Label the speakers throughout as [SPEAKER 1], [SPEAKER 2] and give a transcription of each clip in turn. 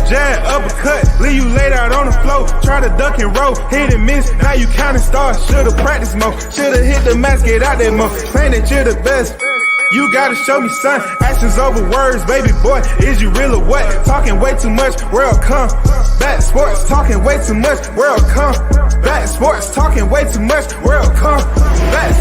[SPEAKER 1] jab, uppercut, leave you laid out on the floor. Try to duck and roll, hit and miss, now you counting stars. Should've practiced more, should've hit the mask, get out there more. Claim that you're the best. You gotta show me, son. Actions over words, baby boy. Is you real or what? Talking way too much, world come. Back sports, talking way too much, world come. Back sports, talking way too much, world come. Back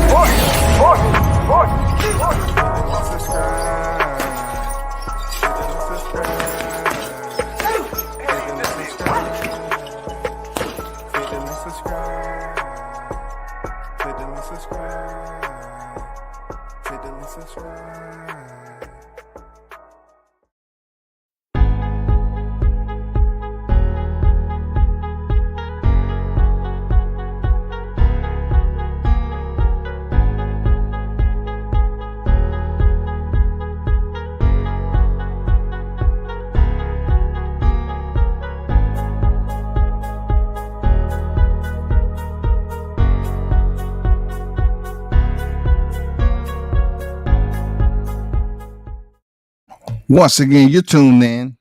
[SPEAKER 2] Once again, you're tuned in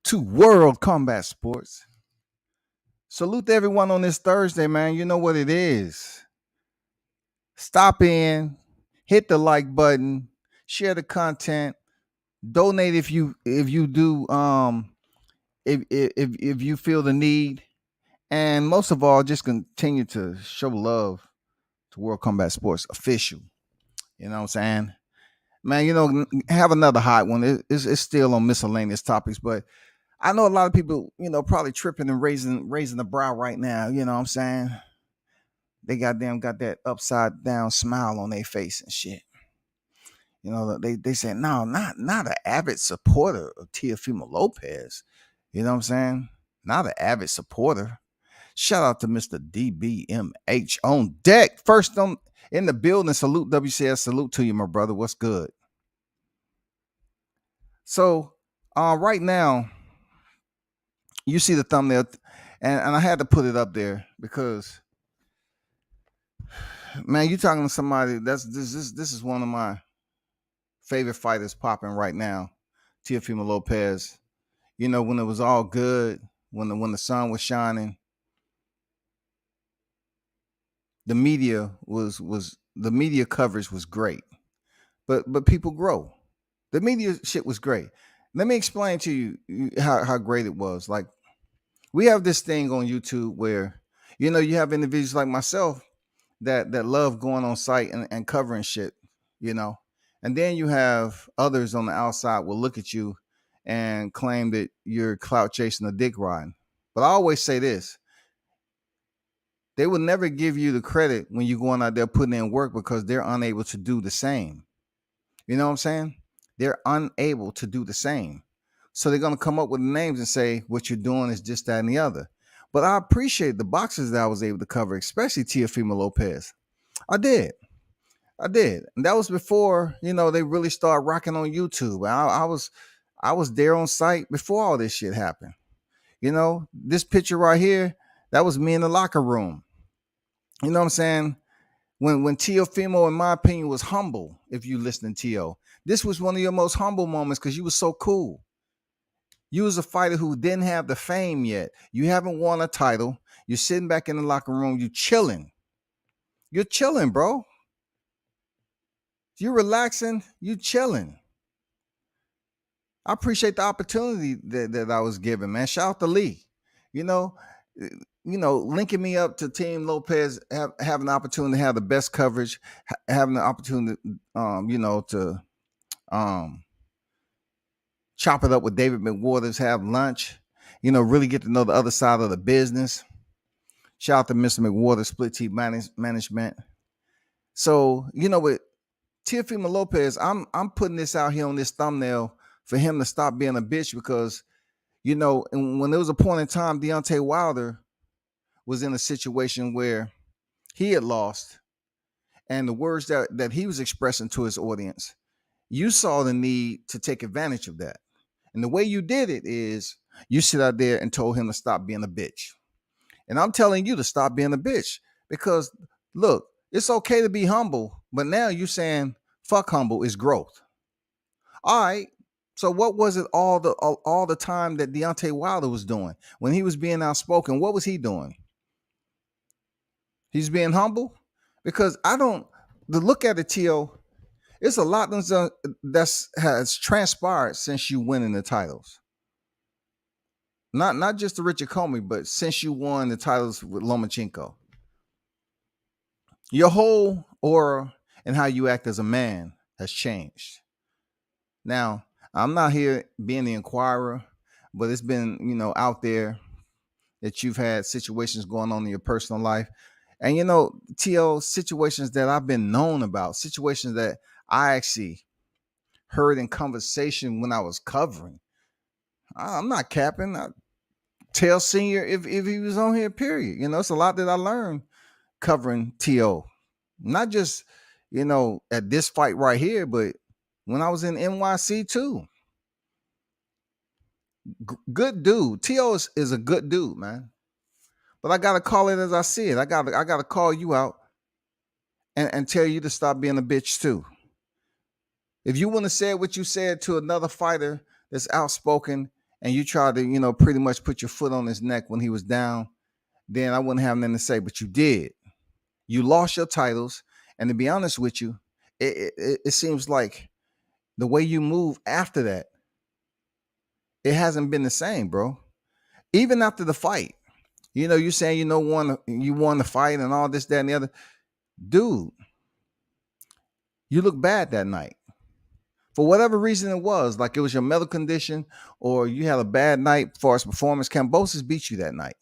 [SPEAKER 2] to World Combat Sports. Salute to everyone on this Thursday, man. You know what it is. Stop in, hit the like button, share the content, donate if you do if you feel the need, and most of all, just continue to show love to World Combat Sports official. You know what I'm saying? Man, you know, have another hot one. It's still on miscellaneous topics, but I know a lot of people, you know, probably tripping and raising the brow right now. You know what I'm saying? They got that upside down smile on their face and shit. You know, they said, no, not an avid supporter of Teofimo Lopez. You know what I'm saying? Not an avid supporter. Shout out to Mr. DBMH on deck. First in the building. Salute WCS. Salute to you, my brother. What's good? So right now, you see the thumbnail, and I had to put it up there because, man, you talking to somebody this is one of my favorite fighters popping right now, Teofimo Lopez. You know, when it was all good, when the sun was shining, the media the media coverage was great, but people grow. The media shit was great. Let me explain to you how great it was. Like, we have this thing on YouTube where, you know, you have individuals like myself that love going on site and covering shit, you know. And then you have others on the outside will look at you and claim that you're clout chasing a dick riding. But I always say this. They will never give you the credit when you're going out there putting in work because they're unable to do the same. You know what I'm saying? They're unable to do the same. So they're going to come up with names and say, what you're doing is just that and the other. But I appreciate the boxers that I was able to cover, especially Teofimo Lopez. I did. And that was before, you know, they really started rocking on YouTube. I was there on site before all this shit happened. You know, this picture right here, that was me in the locker room. You know what I'm saying? When Teofimo, in my opinion, was humble, if you listening, Teo, this was one of your most humble moments because you was so cool. You was a fighter who didn't have the fame yet. You haven't won a title. You're sitting back in the locker room. You chilling. You're chilling, bro. You're relaxing. You chilling. I appreciate the opportunity that I was given, man. Shout out to Lee. You know, linking me up to Team Lopez, having the opportunity to have the best coverage, having the opportunity, to chop it up with David McWaters, have lunch, you know, really get to know the other side of the business. Shout out to Mr. McWaters, Split Team Management. So, you know, with Teofimo Lopez, I'm putting this out here on this thumbnail for him to stop being a bitch because, you know, and when there was a point in time, Deontay Wilder was in a situation where he had lost, and the words that he was expressing to his audience, you saw the need to take advantage of that. And the way you did it is you sit out there and told him to stop being a bitch. And I'm telling you to stop being a bitch because, look, it's okay to be humble, but now you're saying fuck humble is growth. All right, So what was it all the time that Deontay Wilder was doing when he was being outspoken? What was he doing? He's being humble, because I don't. The look at it, Tio. It's a lot that's has transpired since you winning the titles. Not just the Richard Comey, but since you won the titles with Lomachenko. Your whole aura and how you act as a man has changed. Now, I'm not here being the inquirer, but it's been, out there that you've had situations going on in your personal life. And, TL, situations that I've been known about, situations that I actually heard in conversation when I was covering. I'm not capping. I tell Senior if he was on here, period. It's a lot that I learned covering TO. Not just, at this fight right here, but when I was in NYC too. Good dude. TO is a good dude, man. But I gotta call it as I see it. I gotta call you out and tell you to stop being a bitch too. If you want to say what you said to another fighter that's outspoken and you try to, pretty much put your foot on his neck when he was down, then I wouldn't have nothing to say. But you did. You lost your titles. And to be honest with you, it seems like the way you move after that, it hasn't been the same, bro. Even after the fight, you're saying you won the fight and all this, that, and the other. Dude, you look bad that night. For whatever reason it was, like it was your medical condition or you had a bad night as far as performance. Kambosos beat you that night.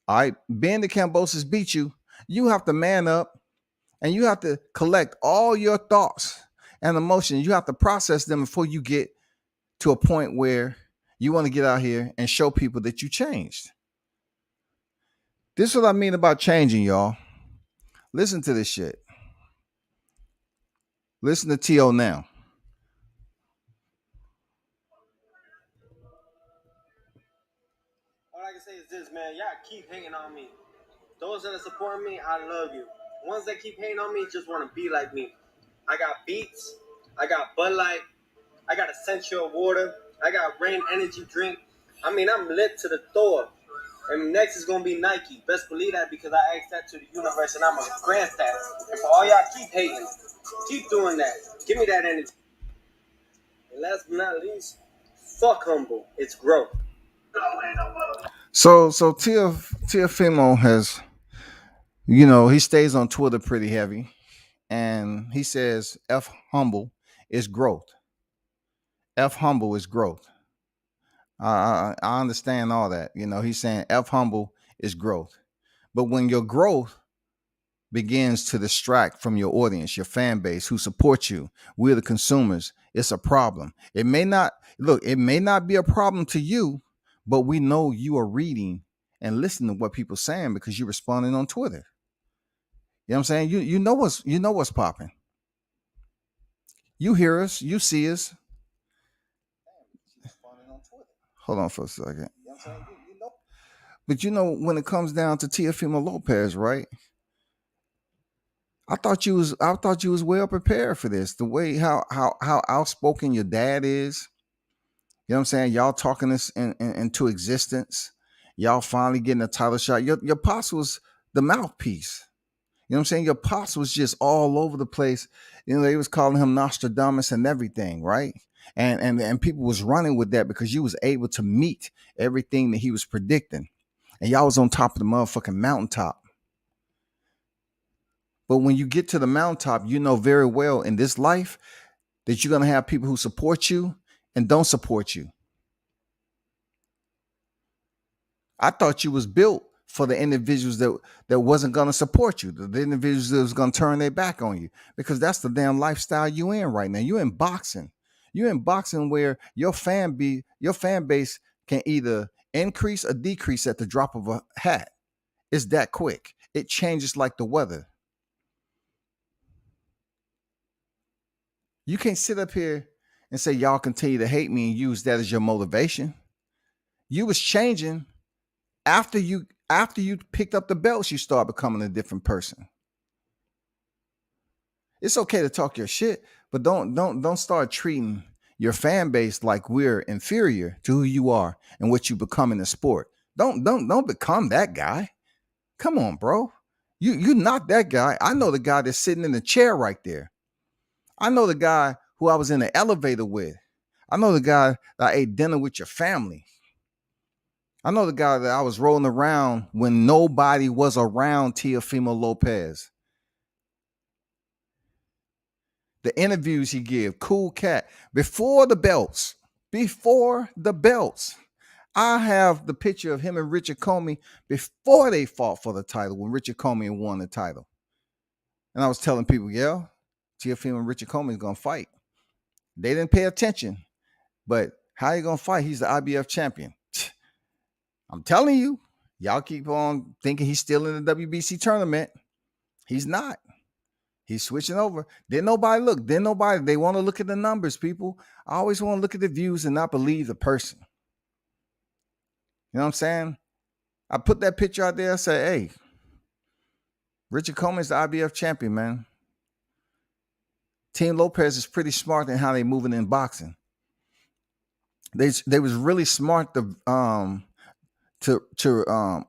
[SPEAKER 2] All right, being that Kambosos beat you, you have to man up and you have to collect all your thoughts and emotions. You have to process them before you get to a point where you want to get out here and show people that you changed. This is what I mean about changing, y'all. Listen to this shit. Listen to T.O. now.
[SPEAKER 3] All I can say is this, man. Y'all keep hating on me. Those that are supporting me, I love you. Ones that keep hating on me just want to be like me. I got Beats. I got Bud Light. I got Essential Water. I got Rain Energy Drink. I mean, I'm lit to the Thor. And next is going to be Nike. Best believe that because I asked that to the universe and I'm going to grant that. And for all y'all keep hating, keep doing that. Give me that energy. And last but not least, fuck humble. It's growth.
[SPEAKER 2] So Teofimo has, he stays on Twitter pretty heavy, and he says F humble is growth. F humble is growth. I understand all that. He's saying F humble is growth. But when your growth begins to distract from your audience, your fan base who support you, we're the consumers, it's a problem. It may not be a problem to you, but we know you are reading and listening to what people are saying because you're responding on Twitter. You know what I'm saying? You know what's popping. You hear us, you see us. Hold on for a second. But when it comes down to Teofimo Lopez, right? I thought you was well prepared for this. The way how outspoken your dad is. You know what I'm saying? Y'all talking this into existence. Y'all finally getting a title shot. Your pops was the mouthpiece. You know what I'm saying? Your pops was just all over the place. They was calling him Nostradamus and everything, right? And people was running with that because you was able to meet everything that he was predicting. And y'all was on top of the motherfucking mountaintop. But when you get to the mountaintop, you know very well in this life that you're going to have people who support you and don't support you. I thought you was built for the individuals that wasn't going to support you, the individuals that was going to turn their back on you, because that's the damn lifestyle you in right now. You in boxing. You in boxing where your fan base can either increase or decrease at the drop of a hat. It's that quick. It changes like the weather. You can't sit up here and say y'all continue to hate me and use that as your motivation. You was changing after you picked up the belts. You start becoming a different person. It's okay to talk your shit, but don't start treating your fan base like we're inferior to who you are and what you become in the sport. Don't become that guy. Come on, bro. You're not that guy. I know the guy that's sitting in the chair right there. I know the guy who I was in the elevator with. I know the guy that I ate dinner with your family. I know the guy that I was rolling around when nobody was around, Teofimo Lopez. The interviews he gave, cool cat. Before the belts, I have the picture of him and Richard Comey before they fought for the title, when Richard Comey won the title. And I was telling people, yeah, Teofimo and Richard Comey is going to fight. They didn't pay attention. But how you going to fight? He's the IBF champion. I'm telling you, y'all keep on thinking he's still in the WBC tournament. He's not. He's switching over. Didn't nobody look. They want to look at the numbers, people. I always want to look at the views and not believe the person. You know what I'm saying? I put that picture out there. I said, hey, Richard Comey is the IBF champion, man. Team Lopez is pretty smart in how they moving in boxing. They was really smart to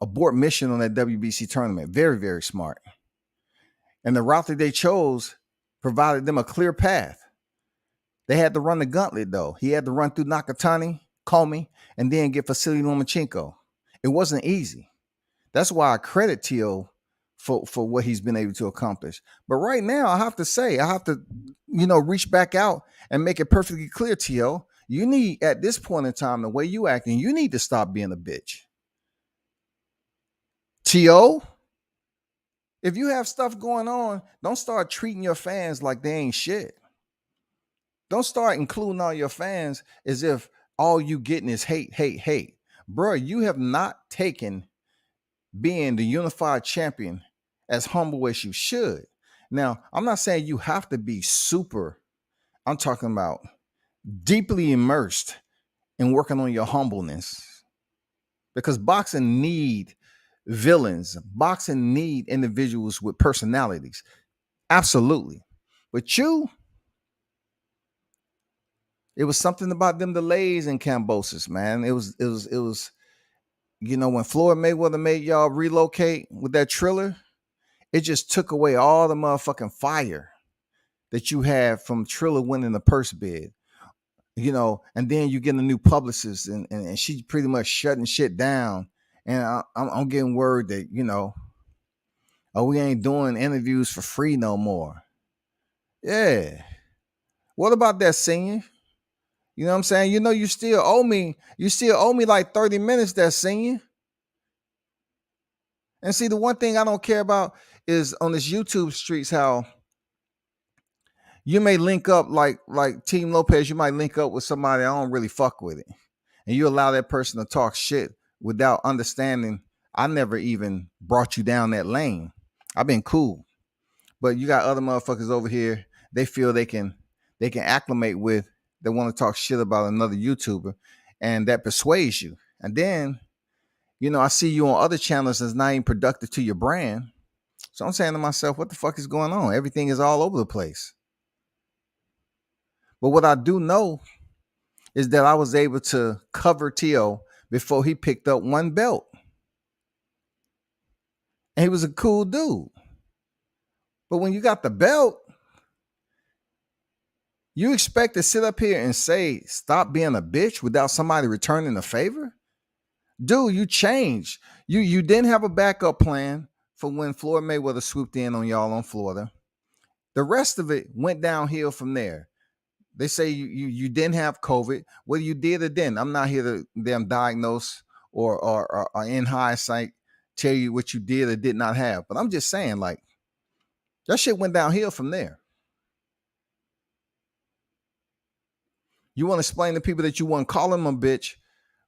[SPEAKER 2] abort mission on that WBC tournament. Very, very smart. And the route that they chose provided them a clear path. They had to run the gauntlet, though. He had to run through Nakatani, Comey, and then get Vasily Lomachenko. It wasn't easy. That's why I credit Teo for what he's been able to accomplish. But right now, I have to reach back out and make it perfectly clear, Teo. You need, at this point in time, the way you acting, you need to stop being a bitch. Teo, if you have stuff going on, don't start treating your fans like they ain't shit. Don't start including all your fans as if all you getting is hate, hate, hate. Bro, you have not taken being the unified champion as humble as you should. Now, I'm not saying you have to be super. I'm talking about deeply immersed in working on your humbleness. Because boxing need villains. Boxing need individuals with personalities. Absolutely. But it was something about them delays in Kambosos, man. It was, when Floyd Mayweather made y'all relocate with that Triller, it just took away all the motherfucking fire that you had from Triller winning the purse bid. And then you get a new publicist and she's pretty much shutting shit down. And I'm getting word that, we ain't doing interviews for free no more. Yeah. What about that, senior? You know what I'm saying? You still owe me like 30 minutes, that senior. And see, the one thing I don't care about is on this YouTube streets, how you may link up like Team Lopez, you might link up with somebody I don't really fuck with it. And you allow that person to talk shit without understanding I never even brought you down that lane. I've been cool. But you got other motherfuckers over here, they feel they can acclimate with, they want to talk shit about another YouTuber, and that persuades you. And then, I see you on other channels that's not even productive to your brand. So I'm saying to myself, what the fuck is going on? Everything is all over the place. But what I do know is that I was able to cover Teo before he picked up one belt. And he was a cool dude. But when you got the belt, you expect to sit up here and say, stop being a bitch without somebody returning a favor? Dude, you changed. You didn't have a backup plan for when Floyd Mayweather swooped in on y'all on Florida. The rest of it went downhill from there. They say you didn't have COVID. Whether you did or didn't, I'm not here to them diagnose or in hindsight tell you what you did or did not have. But I'm just saying, like, that shit went downhill from there. You want to explain to people that you want to call them a bitch,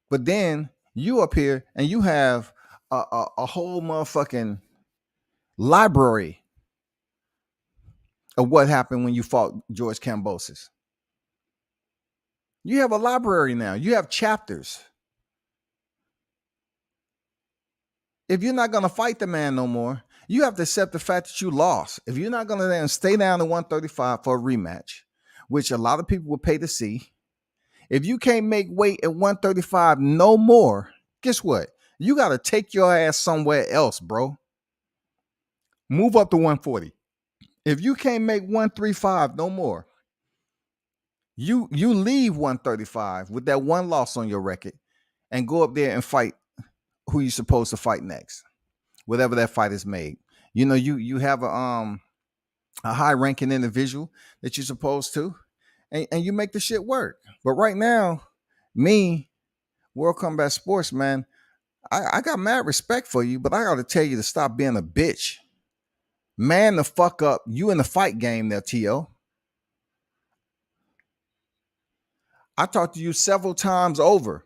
[SPEAKER 2] but then you up here and you have a whole motherfucking library of what happened when you fought George Kambosos. You have a library now. You have chapters. If you're not going to fight the man no more, you have to accept the fact that you lost. If you're not going to then stay down to 135 for a rematch, which a lot of people will pay to see, If you can't make weight at 135 no more, guess what? You got to take your ass somewhere else, bro. Move up to 140. If you can't make 135 no more, you leave 135 with that one loss on your record and go up there and fight who you're supposed to fight next, whatever that fight is made. You know, you have a high ranking individual that you're supposed to, and you make the shit work. But right now, me, World Combat Sportsman, I got mad respect for you, but I got to tell you to stop being a bitch. Man the fuck up. You in the fight game there, T.O. I talked to you several times over.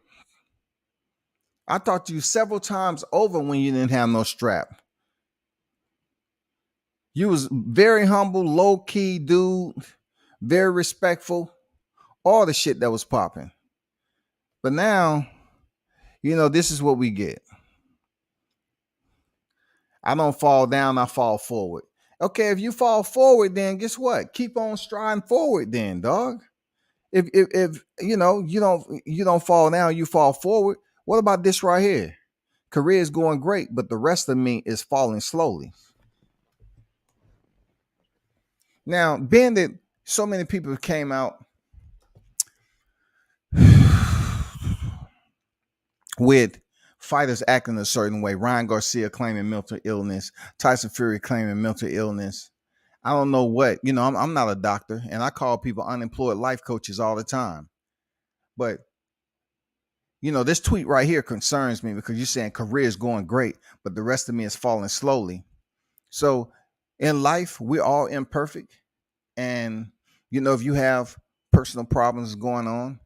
[SPEAKER 2] I talked to you several times over when you didn't have no strap. You was very humble, low-key dude, very respectful, all the shit that was popping. But now, you know, this is what we get. I don't fall down, I fall forward. Okay, if you fall forward, then guess what? Keep on striding forward then, dog. If you know, you don't fall down, you fall forward. What about this right here? Career is going great, but the rest of me is falling slowly. Now, being that so many people came out with fighters acting a certain way, Ryan Garcia claiming mental illness, Tyson Fury claiming mental illness. I don't know what, you know, I'm not a doctor, and I call people unemployed life coaches all the time. But, you know, this tweet right here concerns me because you're saying career is going great, but the rest of me is falling slowly. So in life, we're all imperfect. And, you know, if you have personal problems going on,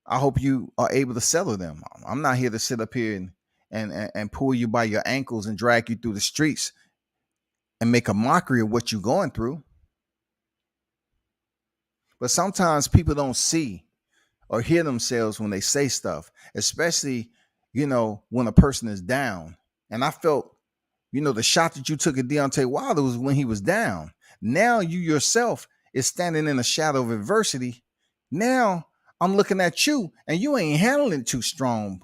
[SPEAKER 2] I hope you are able to settle them. I'm not here to sit up here and pull you by your ankles and drag you through the streets and make a mockery of what you're going through. But sometimes people don't see or hear themselves when they say stuff, especially, you know, when a person is down. And I felt, you know, the shot that you took at Deontay Wilder was when he was down. Now you yourself is standing in the shadow of adversity. Now I'm looking at you and you ain't handling it too strong.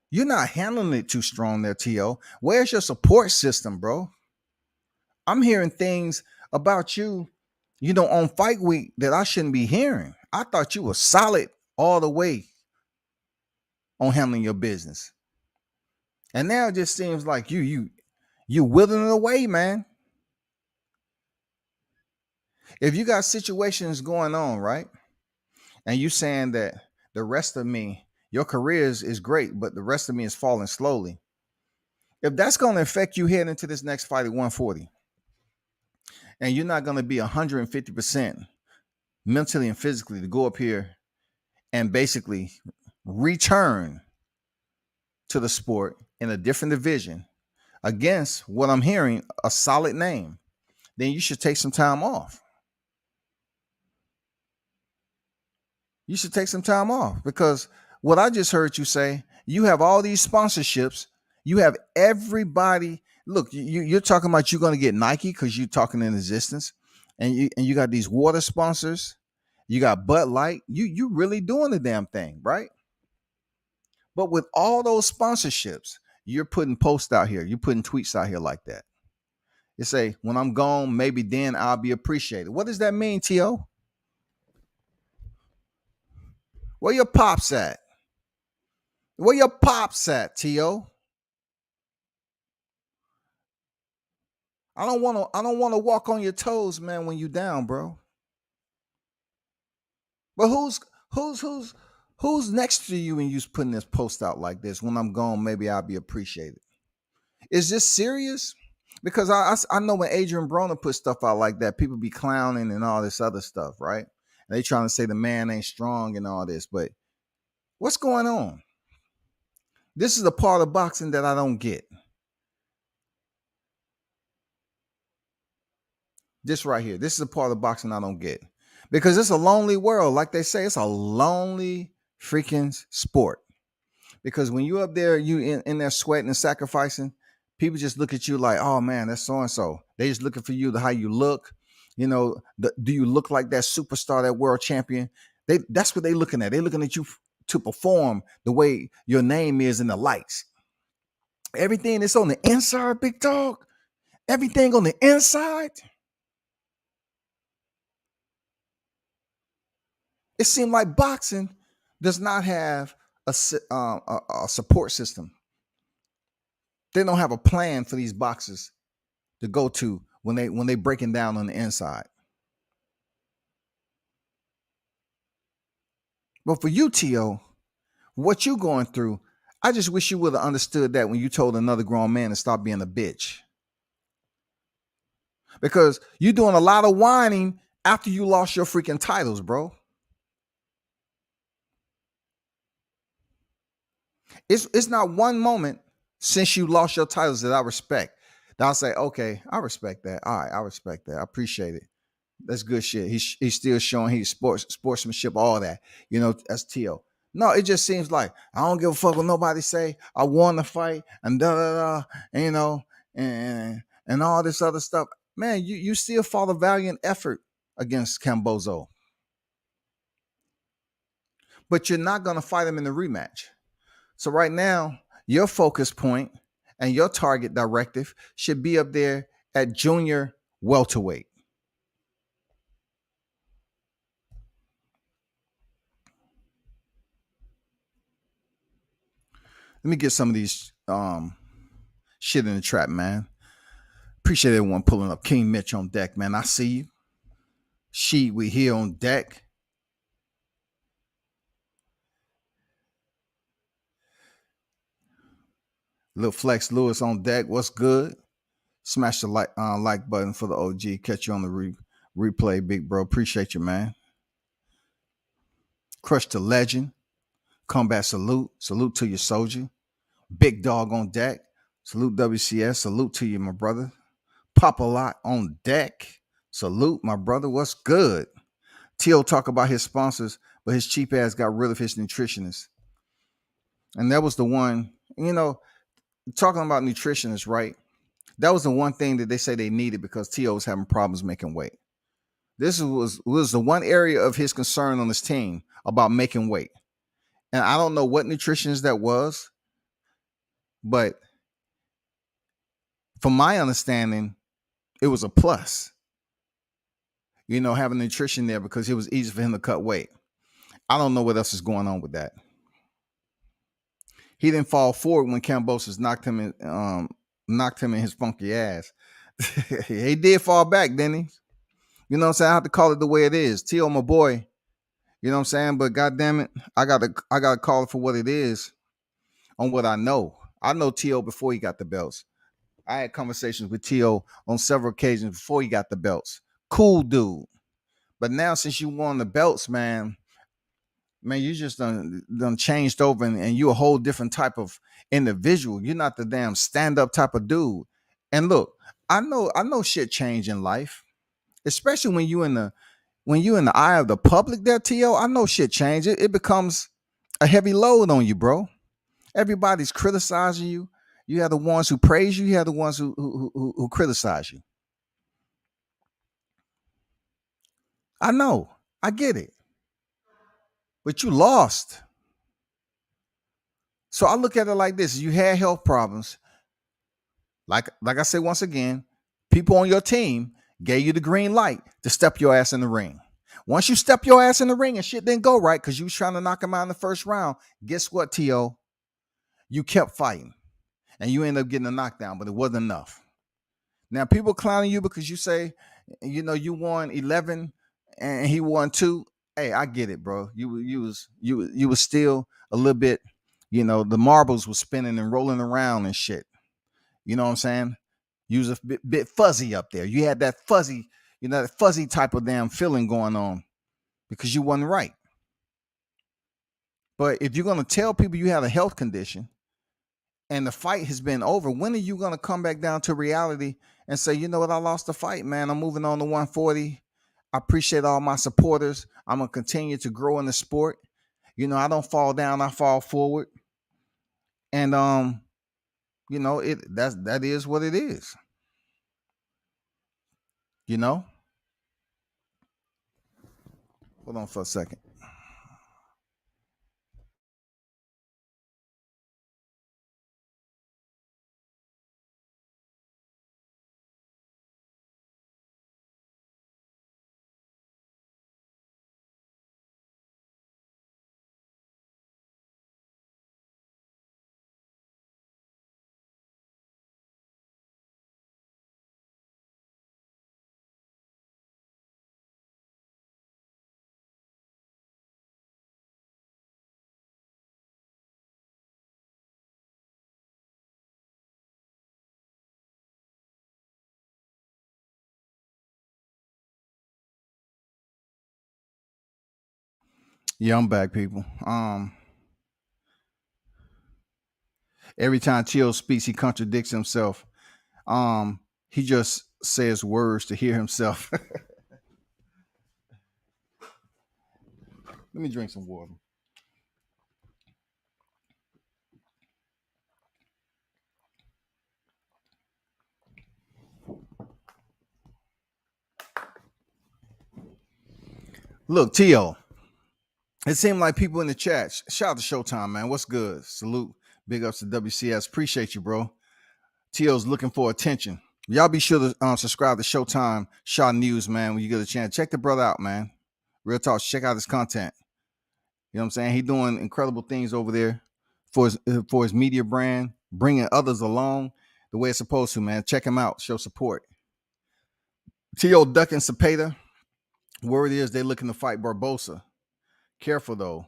[SPEAKER 2] You're not handling it too strong there, T.O. Where's your support system, bro? I'm hearing things about you, you know, on fight week that I shouldn't be hearing. I thought you were solid all the way on handling your business. And now it just seems like you withering away, man. If you got situations going on, right? And you saying that the rest of me, your career is great, but the rest of me is falling slowly. If that's going to affect you heading into this next fight at 140, and you're not going to be 150% mentally and physically to go up here and basically return to the sport in a different division against what I'm hearing, a solid name, then you should take some time off. You should take some time off because what I just heard you say, you have all these sponsorships. You have everybody. Look, you're talking about you're going to get Nike because you're talking in existence, and you got these water sponsors. You got Bud Light. You really doing the damn thing, right? But with all those sponsorships, you're putting posts out here. You're putting tweets out here like that. You say, when I'm gone, maybe then I'll be appreciated. What does that mean, T.O.? Where your pops at? Where your pops at, T.O.? I don't want to walk on your toes, man, when you down, bro. But who's next to you when you're putting this post out like this? When I'm gone, maybe I'll be appreciated. Is this serious? Because I know when Adrian Broner put stuff out like that, people be clowning and all this other stuff, right? And they trying to say the man ain't strong and all this, but what's going on? This is a part of boxing that I don't get. This right here. This is a part of boxing I don't get. Because it's a lonely world. Like they say, it's a lonely freaking sport. Because when you up there, you in there sweating and sacrificing, people just look at you like, oh man, that's so-and-so. They just looking for you, how you look. You know, do you look like that superstar, that world champion? That's what they're looking at. They're looking at you to perform the way your name is in the lights. Everything that's on the inside, big dog. Everything on the inside. It seemed like boxing does not have a support system. They don't have a plan for these boxers to go to when they breaking down on the inside. But for you, T.O., what you going through, I just wish you would have understood that when you told another grown man to stop being a bitch. Because you're doing a lot of whining after you lost your freaking titles, bro. It's not one moment since you lost your titles that I respect. That I'll say, okay, I respect that. All right, I respect that. I appreciate it. That's good shit. He's still showing his sportsmanship, all that. You know, that's T.O. No, it just seems like I don't give a fuck what nobody say. I won the fight and da da da, and, you know, and all this other stuff. Man, you still fought a valiant effort against Kambosos, but you're not gonna fight him in the rematch. So right now, your focus point and your target directive should be up there at junior welterweight. Let me get some of these shit in the trap, man. Appreciate everyone pulling up. King Mitch on deck, man. I see you. We here on deck. Little Flex Lewis on deck. What's good? Smash the like button for the OG. Catch you on the replay, big bro. Appreciate you, man. Crush the legend. Combat salute. Salute to your soldier. Big dog on deck. Salute WCS. Salute to you, my brother. Pop a lot on deck. Salute, my brother. What's good? T.O. talk about his sponsors, but his cheap ass got rid of his nutritionist. And that was the one, you know, talking about nutritionists, right? That was the one thing that they say they needed because T.O. was having problems making weight. This was the one area of his concern on his team about making weight. And I don't know what nutritionist that was, but from my understanding, it was a plus. You know, having nutrition there because it was easy for him to cut weight. I don't know what else is going on with that. He didn't fall forward when Kambosos knocked him in his funky ass. He did fall back, didn't he? You know what I'm saying? I have to call it the way it is. T.O. my boy. You know what I'm saying? But goddamn it, I gotta call it for what it is on what I know. I know T.O. before he got the belts. I had conversations with T.O. on several occasions before he got the belts. Cool dude. But now since you won the belts, man, you just done changed over and you a whole different type of individual. You're not the damn stand-up type of dude. And look, I know shit change in life, especially when you in the eye of the public there, T.O. I know shit change. It becomes a heavy load on you, bro. Everybody's criticizing you. You have the ones who praise you. You have the ones who criticize you. I know. I get it. But you lost. So I look at it like this. You had health problems. Like I said once again, people on your team gave you the green light to step your ass in the ring. Once you step your ass in the ring and shit didn't go right because you was trying to knock him out in the first round, guess what, T.O.? You kept fighting. And you ended up getting a knockdown, but it wasn't enough. Now, people clowning you because you say, you know, you won 11 and he won 2. Hey, I get it, bro. You was still a little bit, you know, the marbles was spinning and rolling around and shit. You know what I'm saying? You was a bit fuzzy up there. You had that fuzzy, you know, that fuzzy type of damn feeling going on because you wasn't right. But if you're gonna tell people you have a health condition and the fight has been over, when are you gonna come back down to reality and say, you know what, I lost the fight, man. I'm moving on to 140. I appreciate all my supporters. I'm gonna continue to grow in the sport. You know, I don't fall down, I fall forward. And you know, that is what it is. You know? Hold on for a second. Yeah, I'm back, people. Every time Tio speaks, he contradicts himself. He just says words to hear himself. Let me drink some water. Look, Tio, it seemed like people in the chat. Shout out to Showtime, man. What's good? Salute. Big ups to WCS. Appreciate you, bro. Tio's looking for attention. Y'all be sure to subscribe to Showtime Shaw News, man, when you get a chance. Check the brother out, man. Real talk. Check out his content. You know what I'm saying? He's doing incredible things over there for his media brand, bringing others along the way it's supposed to, man. Check him out. Show support. Tio ducking Cepeda. Word is they looking to fight Barbosa. Careful though,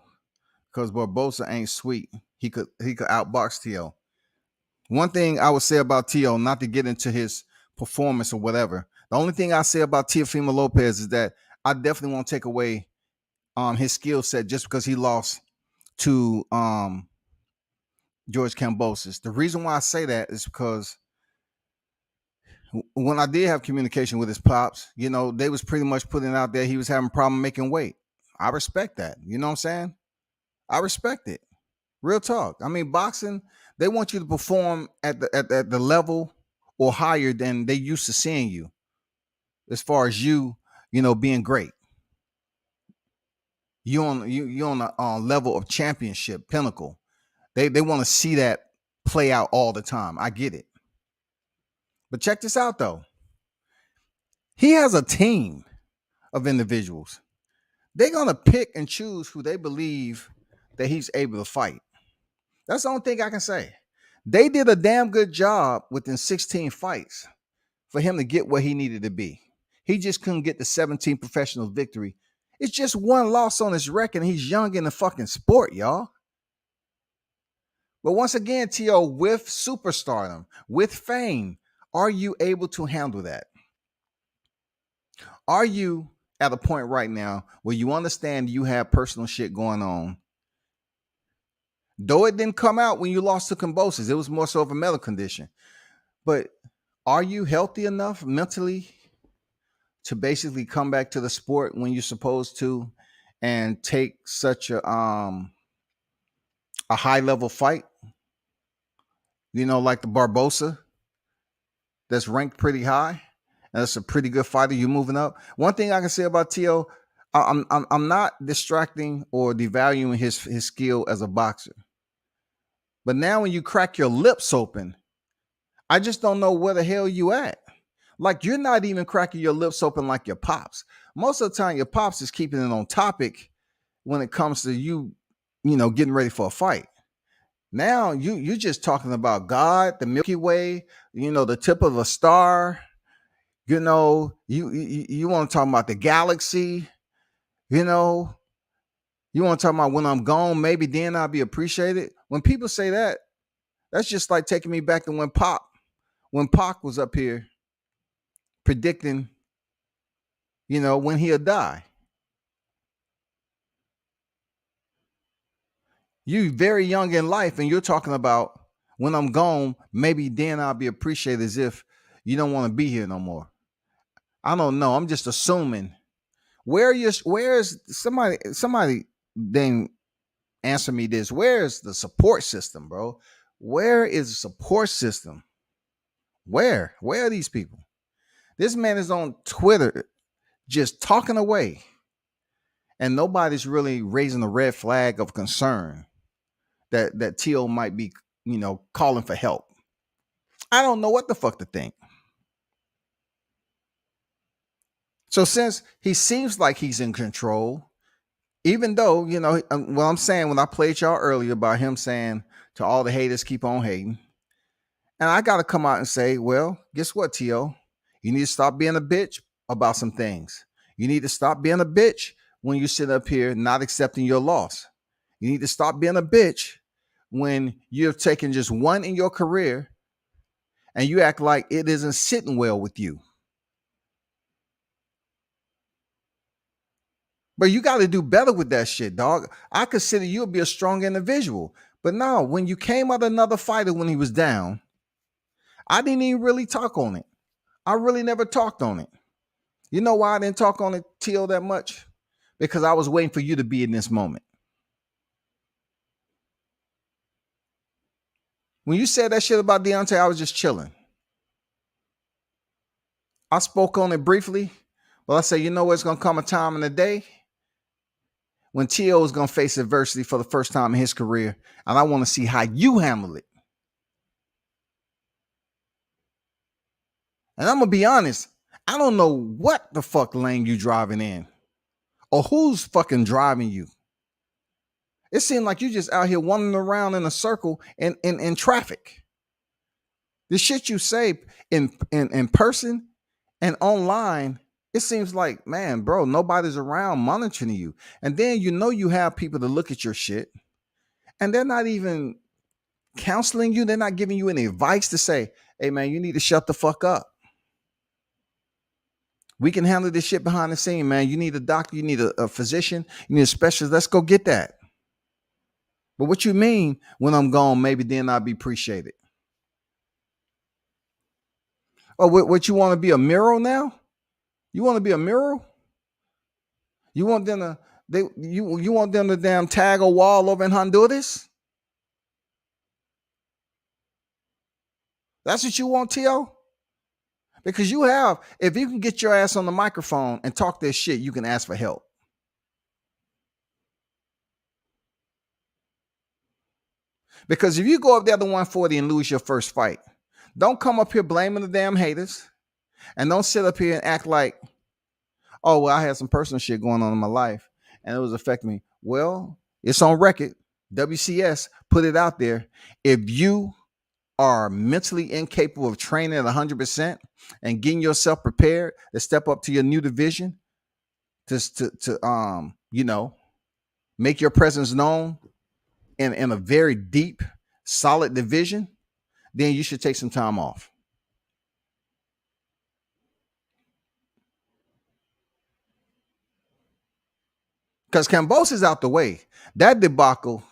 [SPEAKER 2] because Barbosa ain't sweet. He could outbox Tio. One thing I would say about Tio, not to get into his performance or whatever. The only thing I say about Teofimo Lopez is that I definitely won't take away his skill set just because he lost to George Kambosos. The reason why I say that is because when I did have communication with his pops, you know, they was pretty much putting out there he was having a problem making weight. I respect that. You know what I'm saying? I respect it. Real talk. I mean, boxing, they want you to perform at the level or higher than they used to seeing you, as far as you know, being great. You on a level of championship pinnacle. They want to see that play out all the time. I get it. But check this out though. He has a team of individuals. They're gonna pick and choose who they believe that he's able to fight. That's the only thing I can say. They did a damn good job within 16 fights for him to get where he needed to be. He just couldn't get the 17 professional victory. It's just one loss on his record, and he's young in the fucking sport, y'all. But once again, T.O., with superstardom, with fame, are you able to handle that? Are you at a point right now where you understand you have personal shit going on? Though it didn't come out when you lost to Kambosos, it was more so of a medical condition. But are you healthy enough mentally to basically come back to the sport when you're supposed to and take such a high level fight? You know, like the Barbosa, that's ranked pretty high. And that's a pretty good fighter. You're moving up. One thing I can say about Tio, I'm not distracting or devaluing his skill as a boxer. But now when you crack your lips open, I just don't know where the hell you at. Like, you're not even cracking your lips open like your pops. Most of the time, your pops is keeping it on topic when it comes to you know, getting ready for a fight. Now you're just talking about God, the Milky Way, you know, the tip of a star. You know, you want to talk about the galaxy. You know, you want to talk about when I'm gone, maybe then I'll be appreciated. When people say that, that's just like taking me back to when Pac was up here predicting, you know, when he'll die. You very young in life and you're talking about when I'm gone, maybe then I'll be appreciated, as if you don't want to be here no more. I don't know. I'm just assuming. Where's somebody then answer me this? Where's the support system, bro? Where is the support system? Where are these people? This man is on Twitter just talking away, and nobody's really raising a red flag of concern that T.O. might be, you know, calling for help. I don't know what the fuck to think. So since he seems like he's in control, even though, you know, what I'm saying when I played y'all earlier about him saying to all the haters, keep on hating. And I got to come out and say, well, guess what, T.O.? You need to stop being a bitch about some things. You need to stop being a bitch when you sit up here not accepting your loss. You need to stop being a bitch when you've taken just one in your career and you act like it isn't sitting well with you. But you got to do better with that shit, dog. I consider you to be a strong individual. But no, when you came out another fighter when he was down, I didn't even really talk on it. I really never talked on it. You know why I didn't talk on it, T.O., that much? Because I was waiting for you to be in this moment. When you said that shit about Deontay, I was just chilling. I spoke on it briefly, but I said, you know, it's going to come a time in the day when T.O. is going to face adversity for the first time in his career, and I want to see how you handle it. And I'm going to be honest, I don't know what the fuck lane you driving in or who's fucking driving you. It seemed like you just out here wandering around in a circle in traffic. The shit you say in person and online, it seems like, man, bro, nobody's around monitoring you. And then you know you have people to look at your shit, and they're not even counseling you. They're not giving you any advice to say, hey, man, you need to shut the fuck up. We can handle this shit behind the scene, man. You need a doctor, you need a physician, you need a specialist. Let's go get that. But what you mean when I'm gone, maybe then I'll be appreciated. Oh, what you want to be a mirror now? You want to be a mirror? You want them to you want them to damn tag a wall over in Honduras? That's what you want, T.O.? Because you have, if you can get your ass on the microphone and talk this shit, you can ask for help. Because if you go up there to 140 and lose your first fight, don't come up here blaming the damn haters, and don't sit up here and act like, oh, well, I had some personal shit going on in my life and it was affecting me. Well, it's on record. WCS put it out there. If you are mentally incapable of training at 100% and getting yourself prepared to step up to your new division, to you know, make your presence known in a very deep, solid division, then you should take some time off. Because Kambosos is out the way. That debacle,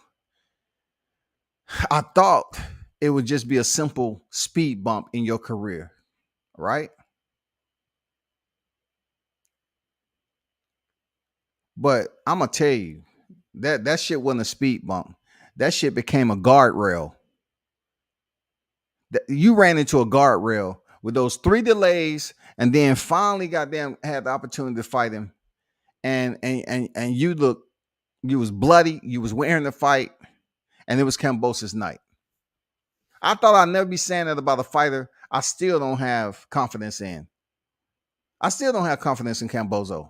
[SPEAKER 2] I thought it would just be a simple speed bump in your career, right? But I'm going to tell you, that shit wasn't a speed bump. That shit became a guardrail. You ran into a guardrail with those 3 delays, and then finally goddamn had the opportunity to fight him. And you was bloody, you was wearing the fight, and it was Kambosos' night. I thought I'd never be saying that about a fighter I still don't have confidence in. I still don't have confidence in Kambosos.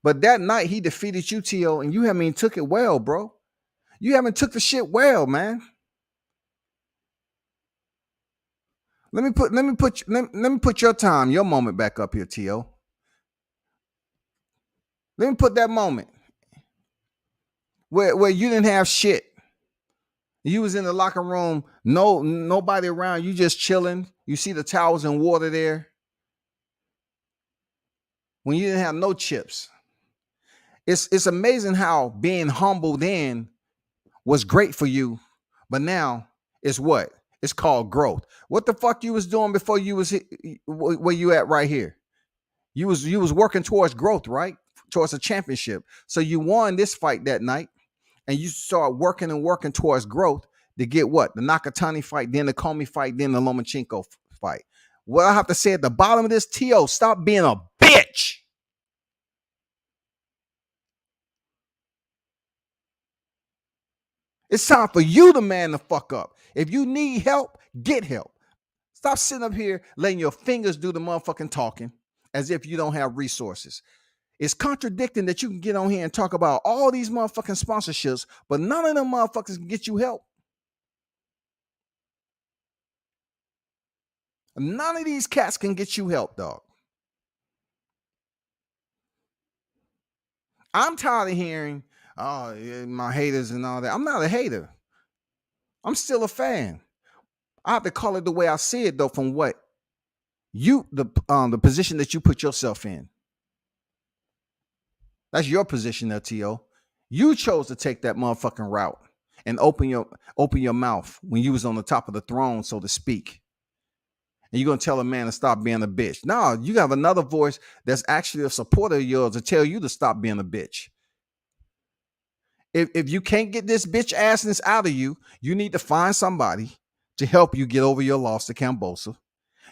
[SPEAKER 2] But that night he defeated you, T.O., and you haven't took it well, bro. You haven't took the shit well, man. Let me put your time, your moment back up here, T.O. Let me put that moment where you didn't have shit. You was in the locker room, nobody around, you just chilling. You see the towels and water there. When you didn't have no chips. It's amazing how being humble then was great for you, but now it's what? It's called growth. What the fuck you was doing before you was where you at right here? You was working towards growth, right? Towards a championship. So you won this fight that night, and you start working towards growth to get what? The Nakatani fight, then the Comey fight, then the Lomachenko fight. What I have to say at the bottom of this, T.O., stop being a bitch. It's time for you to man the fuck up. If you need help, get help. Stop sitting up here letting your fingers do the motherfucking talking as if you don't have resources. It's contradicting that you can get on here and talk about all these motherfucking sponsorships, but none of them motherfuckers can get you help. None of these cats can get you help, dog. I'm tired of hearing, oh, yeah, my haters and all that. I'm not a hater. I'm still a fan. I have to call it the way I see it, though, from what the position that you put yourself in. That's your position there, T.O. You chose to take that motherfucking route and open your mouth when you was on the top of the throne, so to speak. And you're gonna tell a man to stop being a bitch. No, you have another voice that's actually a supporter of yours to tell you to stop being a bitch. If you can't get this bitch assness out of you, you need to find somebody to help you get over your loss to Kambosos.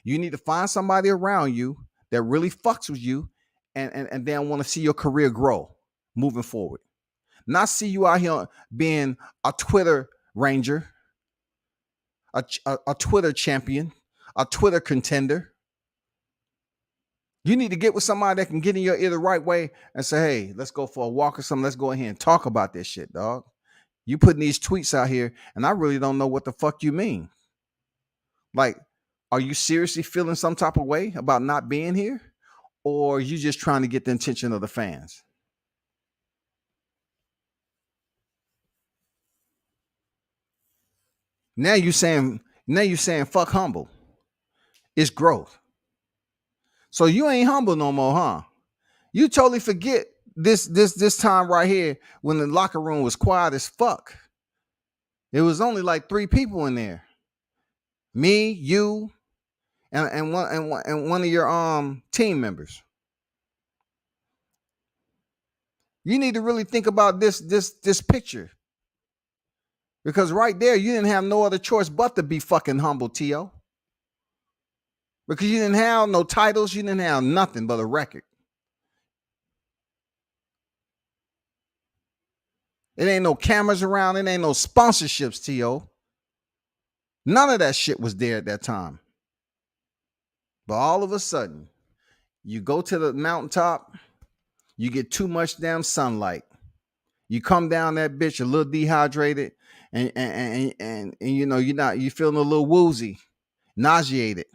[SPEAKER 2] You need to find somebody around you that really fucks with you and then want to see your career grow moving forward. Not see you out here being a Twitter ranger, a Twitter champion, a Twitter contender. You need to get with somebody that can get in your ear the right way and say, hey, let's go for a walk or something. Let's go ahead and talk about this shit, dog. You putting these tweets out here, and I really don't know what the fuck you mean. Like, are you seriously feeling some type of way about not being here? Or are you just trying to get the attention of the fans? Now you saying fuck humble. It's growth. So you ain't humble no more, huh? You totally forget this time right here when the locker room was quiet as fuck. It was only like 3 people in there. Me, you, and one of your team members. You need to really think about this picture. Because right there, you didn't have no other choice but to be fucking humble, T.O. Because you didn't have no titles, you didn't have nothing but a record. It ain't no cameras around, it ain't no sponsorships, T.O. None of that shit was there at that time. But all of a sudden, you go to the mountaintop, you get too much damn sunlight. You come down that bitch a little dehydrated, and you know you feeling a little woozy, nauseated.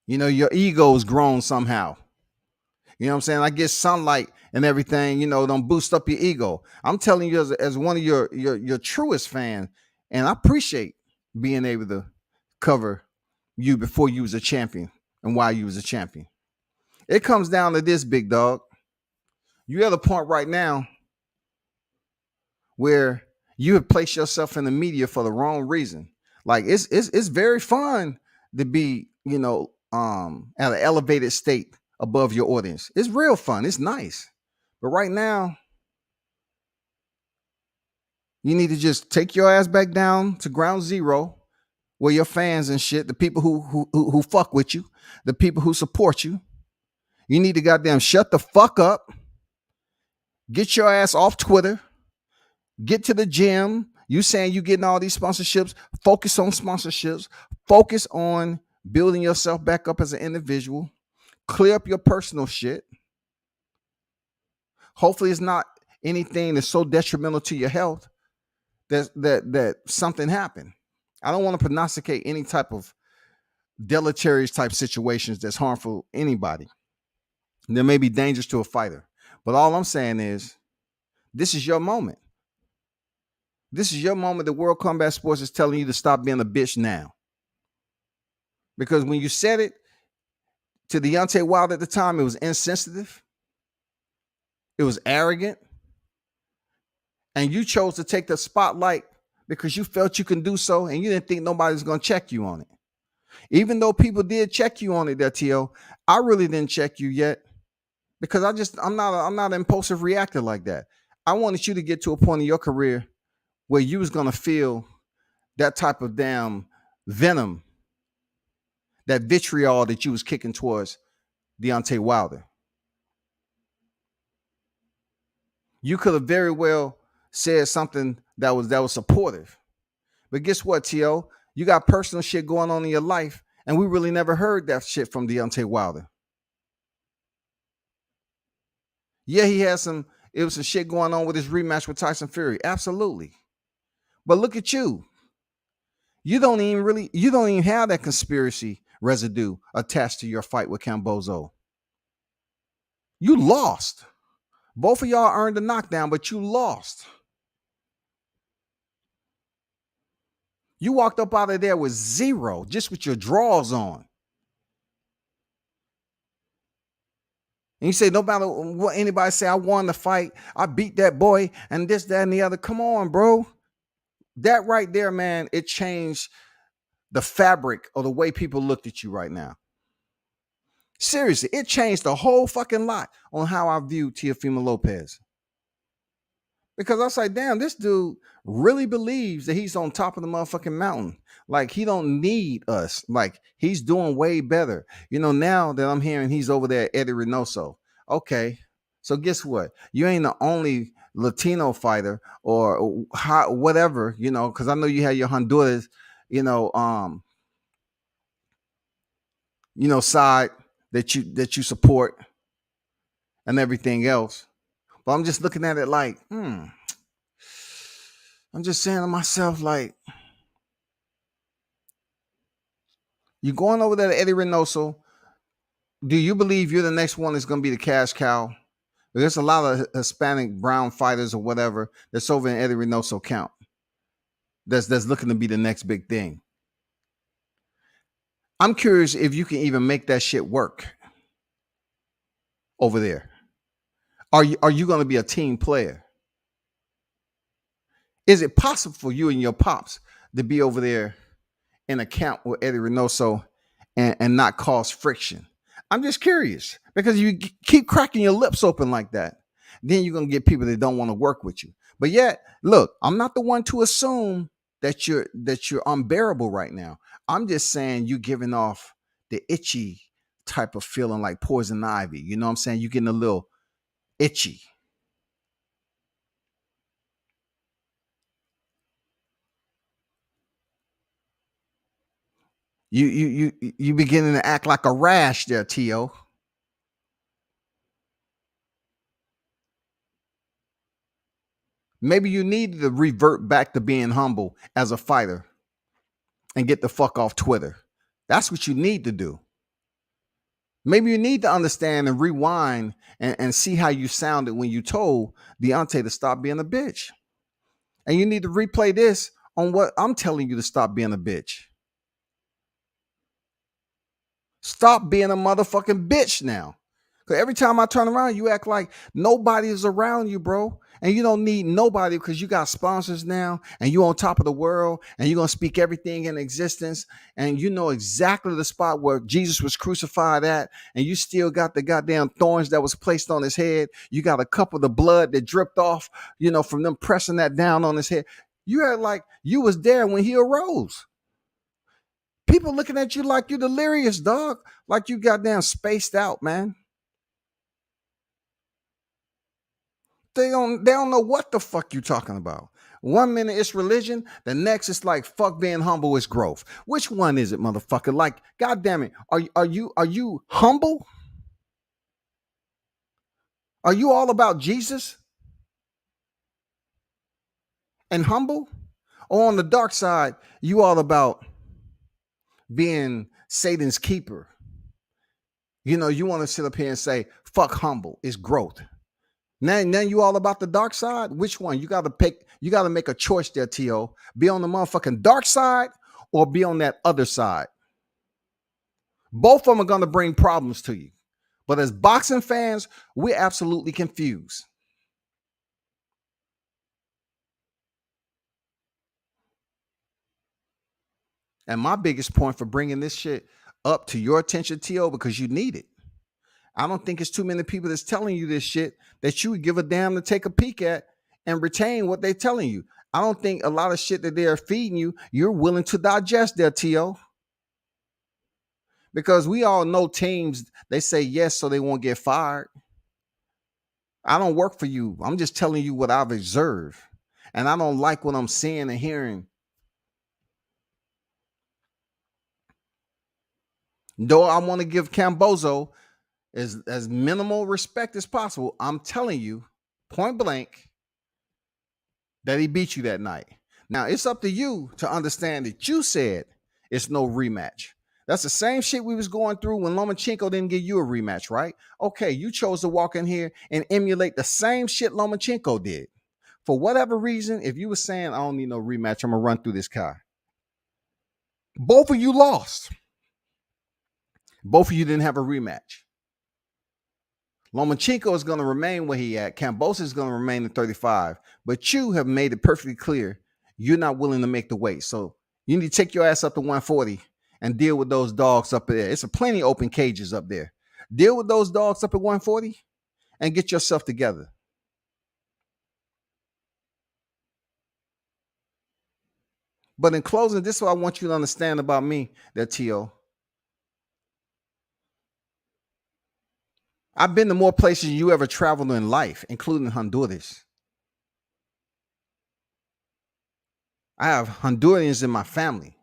[SPEAKER 2] You know, your ego's grown somehow. You know what I'm saying? I guess sunlight and everything, don't boost up your ego. I'm telling you as one of your truest fans, and I appreciate being able to cover you before you was a champion and while you was a champion. It comes down to this, big dog. You at a point right now where you have placed yourself in the media for the wrong reason. Like it's very fun to be, at an elevated state above your audience. It's real fun. It's nice. But right now, you need to just take your ass back down to ground zero where your fans and shit, the people who fuck with you, the people who support you, you need to goddamn shut the fuck up. Get your ass off Twitter. Get to the gym. You saying you getting all these sponsorships. Focus on sponsorships. Focus on building yourself back up as an individual. Clear up your personal shit. Hopefully it's not anything that's so detrimental to your health that something happened. I don't want to prognosticate any type of deleterious type situations that's harmful to anybody. There may be dangerous to a fighter. But all I'm saying is, this is your moment. This is your moment that World Combat Sports is telling you to stop being a bitch now. Because when you said it to Deontay Wilder at the time, it was insensitive. It was arrogant. And you chose to take the spotlight because you felt you can do so and you didn't think nobody was going to check you on it. Even though people did check you on it, there, T.O., I really didn't check you yet because I'm not an impulsive reactor like that. I wanted you to get to a point in your career where you was going to feel that type of damn venom, that vitriol that you was kicking towards Deontay Wilder. You could have very well said something that was supportive. But guess what, T.O.? You got personal shit going on in your life, and we really never heard that shit from Deontay Wilder. Yeah, it was some shit going on with his rematch with Tyson Fury. Absolutely. But look at you. You don't even have that conspiracy residue attached to your fight with Kambosos. You lost. Both of y'all earned a knockdown, but you lost. You walked up out of there with 0, just with your drawers on. And you say, no matter what anybody say, I won the fight, I beat that boy, and this, that, and the other. Come on, bro. That right there, man, it changed the fabric of the way people looked at you right now. Seriously, it changed the whole fucking lot on how I view Teofimo Lopez. Because I was like, damn, this dude really believes that he's on top of the motherfucking mountain. Like, he don't need us. Like, he's doing way better. You know, now that I'm hearing he's over there at Eddie Renoso. Okay, so guess what? You ain't the only Latino fighter or whatever, you know, because I know you had your Honduras, side that you support and everything else. But I'm just looking at it like, I'm just saying to myself, like, you're going over there to Eddie Renoso. Do you believe you're the next one that's going to be the cash cow? There's a lot of Hispanic brown fighters or whatever that's over in Eddie Renoso camp that's looking to be the next big thing. I'm curious if you can even make that shit work over there. Are you going to be a team player? Is it possible for you and your pops to be over there in a camp with Eddie Renoso and not cause friction? I'm just curious, because you keep cracking your lips open like that, then you're going to get people that don't want to work with you. But yet, look, I'm not the one to assume that you're unbearable right now. I'm just saying you're giving off the itchy type of feeling, like poison ivy. You know what I'm saying? You're getting a little itchy. You beginning to act like a rash there, Tio. Maybe you need to revert back to being humble as a fighter and get the fuck off Twitter. That's what you need to do. Maybe you need to understand and rewind and see how you sounded when you told Deontay to stop being a bitch. And you need to replay this on what I'm telling you to stop being a bitch. Stop being a motherfucking bitch now. Because every time I turn around, you act like nobody is around you, bro. And you don't need nobody because you got sponsors now and you on top of the world and you're going to speak everything in existence. And you know exactly the spot where Jesus was crucified at. And you still got the goddamn thorns that was placed on his head. You got a cup of the blood that dripped off, from them pressing that down on his head. You act like you was there when he arose. People looking at you like you delirious, dog. Like you goddamn spaced out, man. They don't know what the fuck you talking about. 1 minute it's religion, the next it's like fuck being humble is growth. Which one is it, motherfucker? Like, goddamn it, are you humble? Are you all about Jesus and humble? Or on the dark side, you all about being Satan's keeper? You want to sit up here and say fuck humble is growth. Now you all about the dark side? Which one? You got to make a choice there, T.O. Be on the motherfucking dark side or be on that other side. Both of them are going to bring problems to you. But as boxing fans, we're absolutely confused. And my biggest point for bringing this shit up to your attention, T.O., because you need it. I don't think it's too many people that's telling you this shit that you would give a damn to take a peek at and retain what they're telling you. I don't think a lot of shit that they're feeding you, you're willing to digest there, T.O. Because we all know teams, they say yes so they won't get fired. I don't work for you. I'm just telling you what I've observed. And I don't like what I'm seeing and hearing. Though I want to give Kambosos as minimal respect as possible, I'm telling you, point blank, that he beat you that night. Now, it's up to you to understand that you said it's no rematch. That's the same shit we was going through when Lomachenko didn't give you a rematch, right? Okay, you chose to walk in here and emulate the same shit Lomachenko did. For whatever reason, if you were saying, I don't need no rematch, I'm going to run through this guy. Both of you lost. Both of you didn't have a rematch. Lomachenko is going to remain where he at. Kambosos is going to remain at 35. But you have made it perfectly clear you're not willing to make the weight. So you need to take your ass up to 140 and deal with those dogs up there. It's a plenty open cages up there. Deal with those dogs up at 140 and get yourself together. But in closing, this is what I want you to understand about me, that T.O. I've been to more places than you ever traveled in life, including Honduras. I have Hondurans in my family.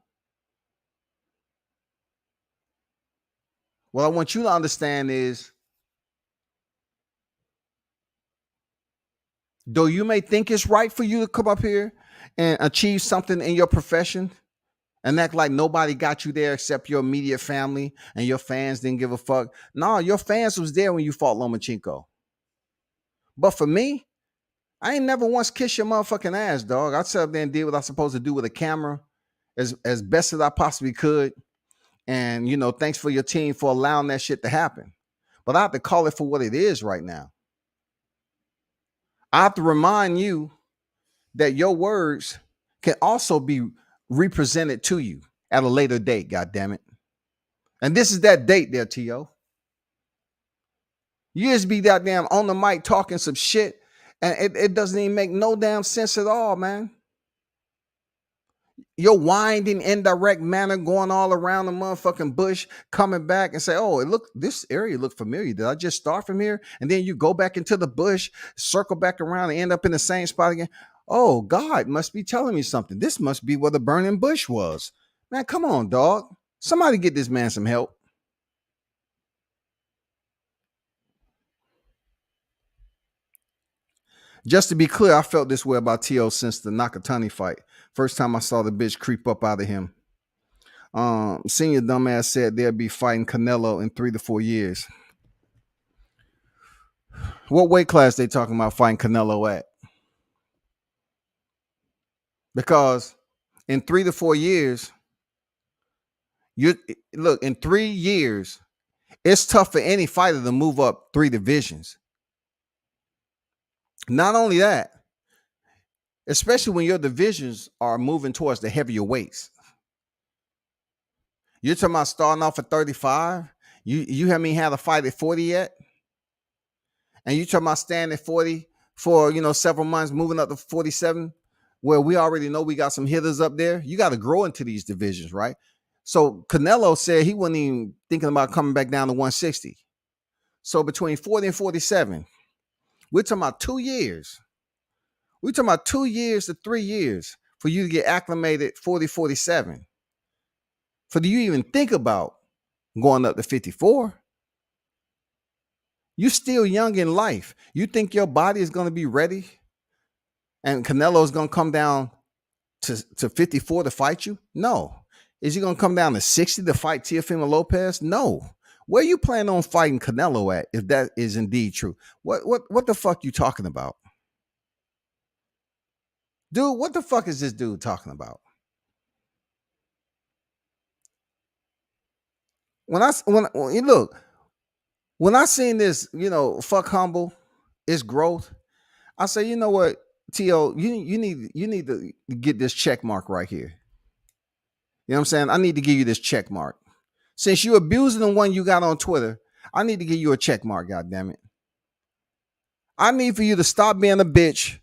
[SPEAKER 2] What I want you to understand is, though you may think it's right for you to come up here and achieve something in your profession and act like nobody got you there except your immediate family and your fans didn't give a fuck. No, your fans was there when you fought Lomachenko. But for me, I ain't never once kissed your motherfucking ass, dog. I sat up there and did what I was supposed to do with a camera as best as I possibly could. And, you know, thanks for your team for allowing that shit to happen. But I have to call it for what it is right now. I have to remind you that your words can also be represented to you at a later date, goddammit. And this is that date there, T.O. You just be goddamn on the mic talking some shit, and it doesn't even make no damn sense at all, man. Your winding indirect manner going all around the motherfucking bush, coming back and say, oh, this area looked familiar. Did I just start from here? And then you go back into the bush, circle back around and end up in the same spot again. Oh, God must be telling me something. This must be where the burning bush was. Man, come on, dog. Somebody get this man some help. Just to be clear, I felt this way about T.O. since the Nakatani fight. First time I saw the bitch creep up out of him. Senior dumbass said they'll be fighting Canelo in 3 to 4 years. What weight class they talking about fighting Canelo at? Because in 3 to 4 years, in 3 years, it's tough for any fighter to move up 3 divisions. Not only that, especially when your divisions are moving towards the heavier weights. You're talking about starting off at 35. You haven't even had a fight at 40 yet. And you talking about staying at 40 for, several months, moving up to 47, where we already know we got some hitters up there. You got to grow into these divisions, right? So Canelo said he wasn't even thinking about coming back down to 160. So between 40 and 47, we're talking about 2 years. We're talking about 2 years to 3 years for you to get acclimated 40, 47. For do you even think about going up to 54? You're still young in life. You think your body is going to be ready and Canelo is going to come down to 54 to fight you? No. Is he going to come down to 60 to fight Teofimo Lopez? No. Where you plan on fighting Canelo at, if that is indeed true? What the fuck you talking about? Dude, what the fuck is this dude talking about? When I seen this, fuck humble, it's growth. I say, you know what, T.O., you need to get this check mark right here. You know what I'm saying? I need to give you this check mark. Since you abusing the one you got on Twitter, I need to give you a check mark, goddammit. I need for you to stop being a bitch.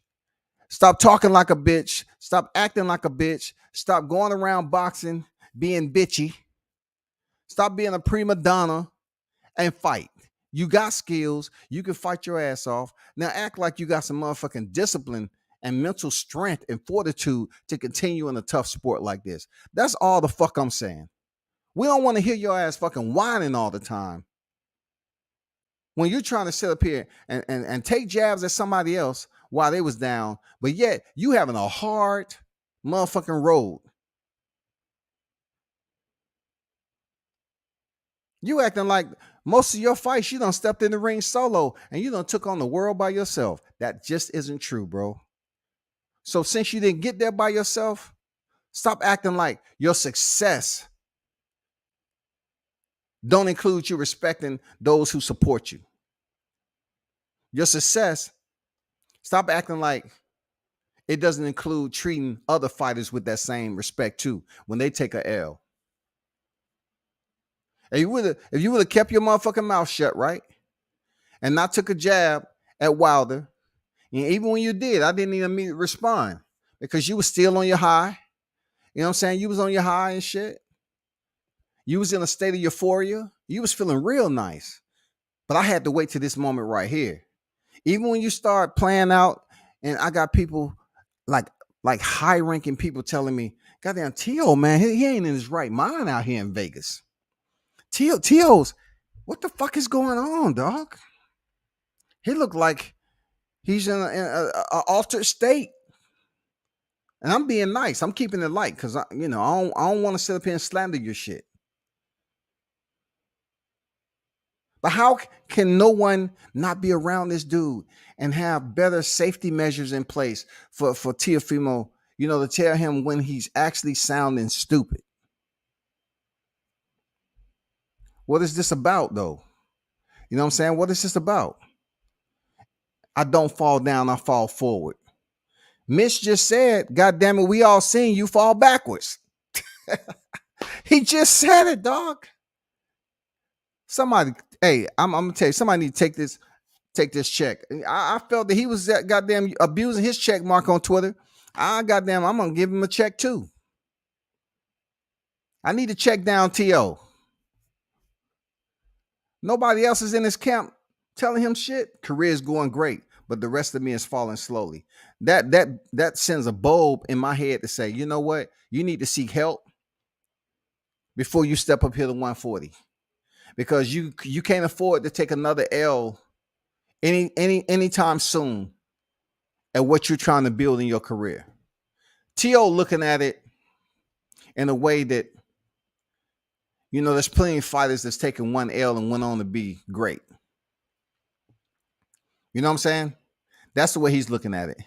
[SPEAKER 2] Stop talking like a bitch. Stop acting like a bitch. Stop going around boxing, being bitchy. Stop being a prima donna and fight. You got skills. You can fight your ass off. Now act like you got some motherfucking discipline and mental strength and fortitude to continue in a tough sport like this. That's all the fuck I'm saying. We don't want to hear your ass fucking whining all the time. When you're trying to sit up here and take jabs at somebody else while they was down, but yet you having a hard motherfucking road. You acting like most of your fights, you done stepped in the ring solo and you done took on the world by yourself. That just isn't true, bro. So since you didn't get there by yourself, stop acting like your success don't include you respecting those who support you. Your success, stop acting like it doesn't include treating other fighters with that same respect too when they take a L. If you would have kept your motherfucking mouth shut, right? And not took a jab at Wilder, and even when you did, I didn't even immediately respond because you was still on your high. You know what I'm saying? You was on your high and shit. You was in a state of euphoria. You was feeling real nice. But I had to wait to this moment right here. Even when you start playing out, and I got people like high-ranking people telling me, goddamn, T.O., man, he ain't in his right mind out here in Vegas. T.O.'s, what the fuck is going on, dog? He looked like he's in an altered state. And I'm being nice. I'm keeping it light because I don't want to sit up here and slander your shit. But how can no one not be around this dude and have better safety measures in place for Teofimo, to tell him when he's actually sounding stupid? What is this about, though? You know what I'm saying? What is this about? I don't fall down, I fall forward. Mitch just said, God damn it, we all seen you fall backwards. He just said it, dog. Somebody, hey, I'm gonna tell you, somebody need to take this check. I felt that he was goddamn abusing his check mark on Twitter. I'm gonna give him a check too. I need to check down T.O. Nobody else is in his camp telling him shit. Career's going great, but the rest of me is falling slowly. That sends a bulb in my head to say, you know what? You need to seek help before you step up here to 140. Because you can't afford to take another L anytime soon at what you're trying to build in your career. T.O. looking at it in a way that, there's plenty of fighters that's taken one L and went on to be great. You know what I'm saying? That's the way he's looking at it.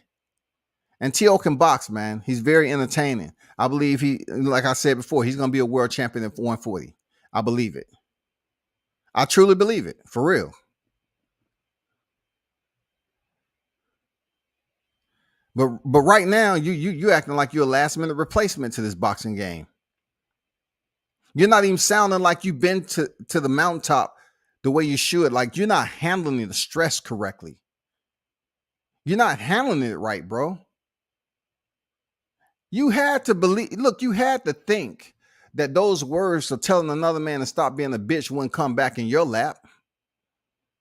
[SPEAKER 2] And T.O. can box, man. He's very entertaining. I believe like I said before, he's going to be a world champion at 140. I believe it. I truly believe it, for real. But right now, you acting like you're a last minute replacement to this boxing game. You're not even sounding like you've been to the mountaintop the way you should. Like you're not handling the stress correctly. You're not handling it right, bro. You had to believe. Look, you had to think that those words of telling another man to stop being a bitch wouldn't come back in your lap.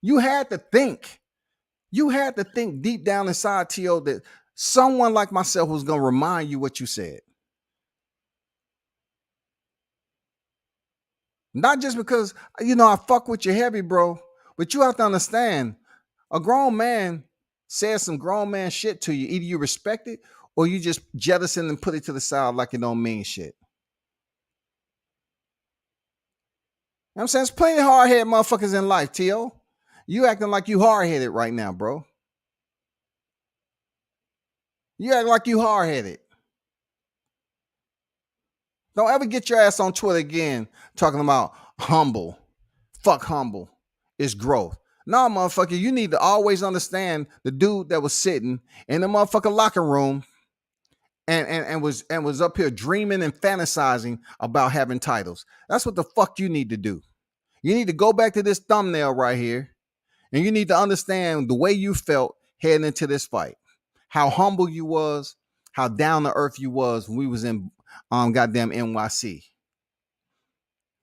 [SPEAKER 2] You had to think. You had to think deep down inside, T.O., that someone like myself was going to remind you what you said. Not just because, I fuck with you heavy, bro, but you have to understand, a grown man says some grown man shit to you. Either you respect it or you just jettison and put it to the side like it don't mean shit. You know what I'm saying? There's plenty of hard-headed motherfuckers in life, T.O. You acting like you hard-headed right now, bro. You act like you hard-headed. Don't ever get your ass on Twitter again talking about humble. Fuck humble. It's growth. No, motherfucker, you need to always understand the dude that was sitting in the motherfucking locker room and was up here dreaming and fantasizing about having titles. That's what the fuck you need to do. You need to go back to this thumbnail right here, and you need to understand the way you felt heading into this fight. How humble you was, how down to earth you was when we was in goddamn NYC.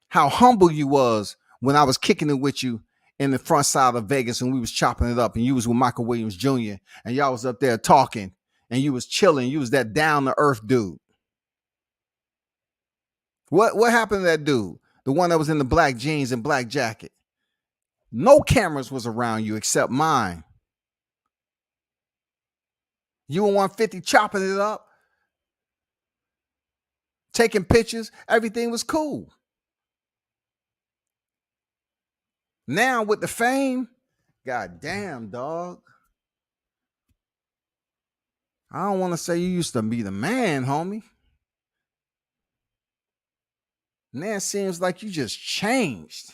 [SPEAKER 2] How humble you was when I was kicking it with you in the front side of Vegas and we was chopping it up and you was with Michael Williams Jr. and y'all was up there talking and you was chilling. You was that down to earth dude. What happened to that dude? The one that was in the black jeans and black jacket. No cameras was around you except mine. You were 150 chopping it up, taking pictures. Everything was cool. Now with the fame, god damn, dog. I don't want to say you used to be the man, homie. Now it seems like you just changed.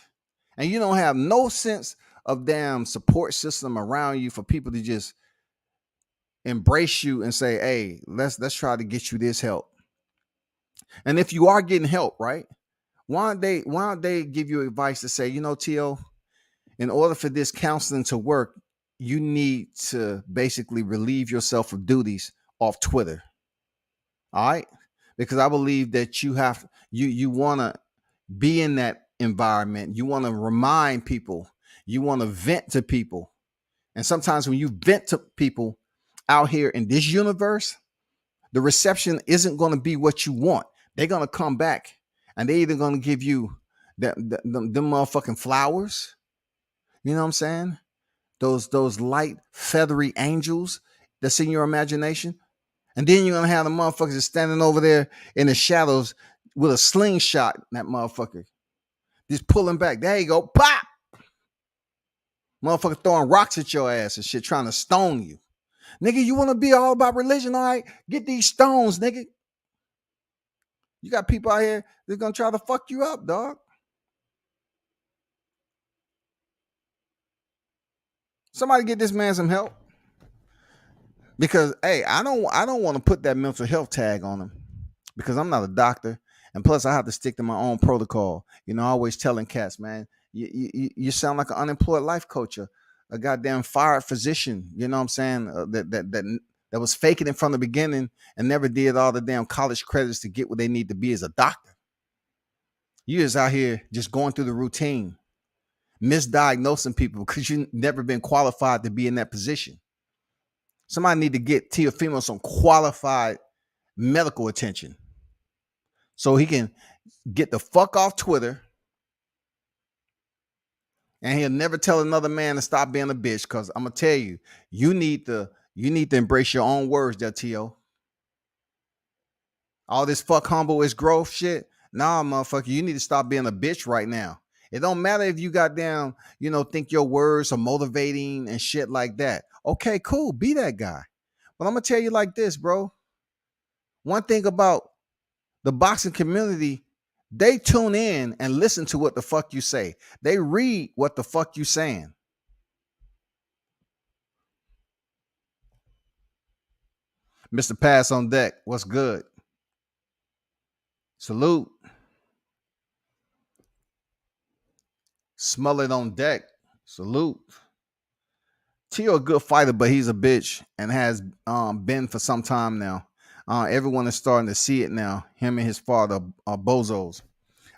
[SPEAKER 2] And you don't have no sense of damn support system around you for people to just embrace you and say, hey, let's try to get you this help. And if you are getting help, right? Why don't they give you advice to say, Tio, in order for this counseling to work, you need to basically relieve yourself of duties off Twitter. All right? Because I believe that you want to be in that environment. You want to remind people. You want to vent to people. And sometimes when you vent to people out here in this universe, the reception isn't going to be what you want. They're going to come back and they're either going to give you them motherfucking flowers. You know what I'm saying? Those light, feathery angels that's in your imagination. And then you're going to have the motherfuckers that's standing over there in the shadows with a slingshot, that motherfucker. Just pulling back. There you go. Pop! Motherfucker throwing rocks at your ass and shit, trying to stone you. Nigga, you want to be all about religion? All right, get these stones, nigga. You got people out here that's going to try to fuck you up, dog. Somebody get this man some help. Because, hey, I don't want to put that mental health tag on him because I'm not a doctor. And plus, I have to stick to my own protocol. Always telling cats, man, you sound like an unemployed life coach, a goddamn fired physician. You know what I'm saying? That was faking it from the beginning and never did all the damn college credits to get what they need to be as a doctor. You just out here just going through the routine, misdiagnosing people because you've never been qualified to be in that position. Somebody need to get Teofimo some qualified medical attention so he can get the fuck off Twitter and he'll never tell another man to stop being a bitch. Because I'm gonna tell you, you need to embrace your own words there, Tio. All this fuck humble is growth shit. Nah, motherfucker, you need to stop being a bitch right now. It don't matter if you got down, think your words are motivating and shit like that. Okay, cool. Be that guy. But I'm going to tell you like this, bro. One thing about the boxing community, they tune in and listen to what the fuck you say. They read what the fuck you saying. Mr. Pass on deck. What's good? Salute. Smell it on deck. Salute. Tio a good fighter, but he's a bitch and has been for some time now. Everyone is starting to see it now. Him and his father are bozos.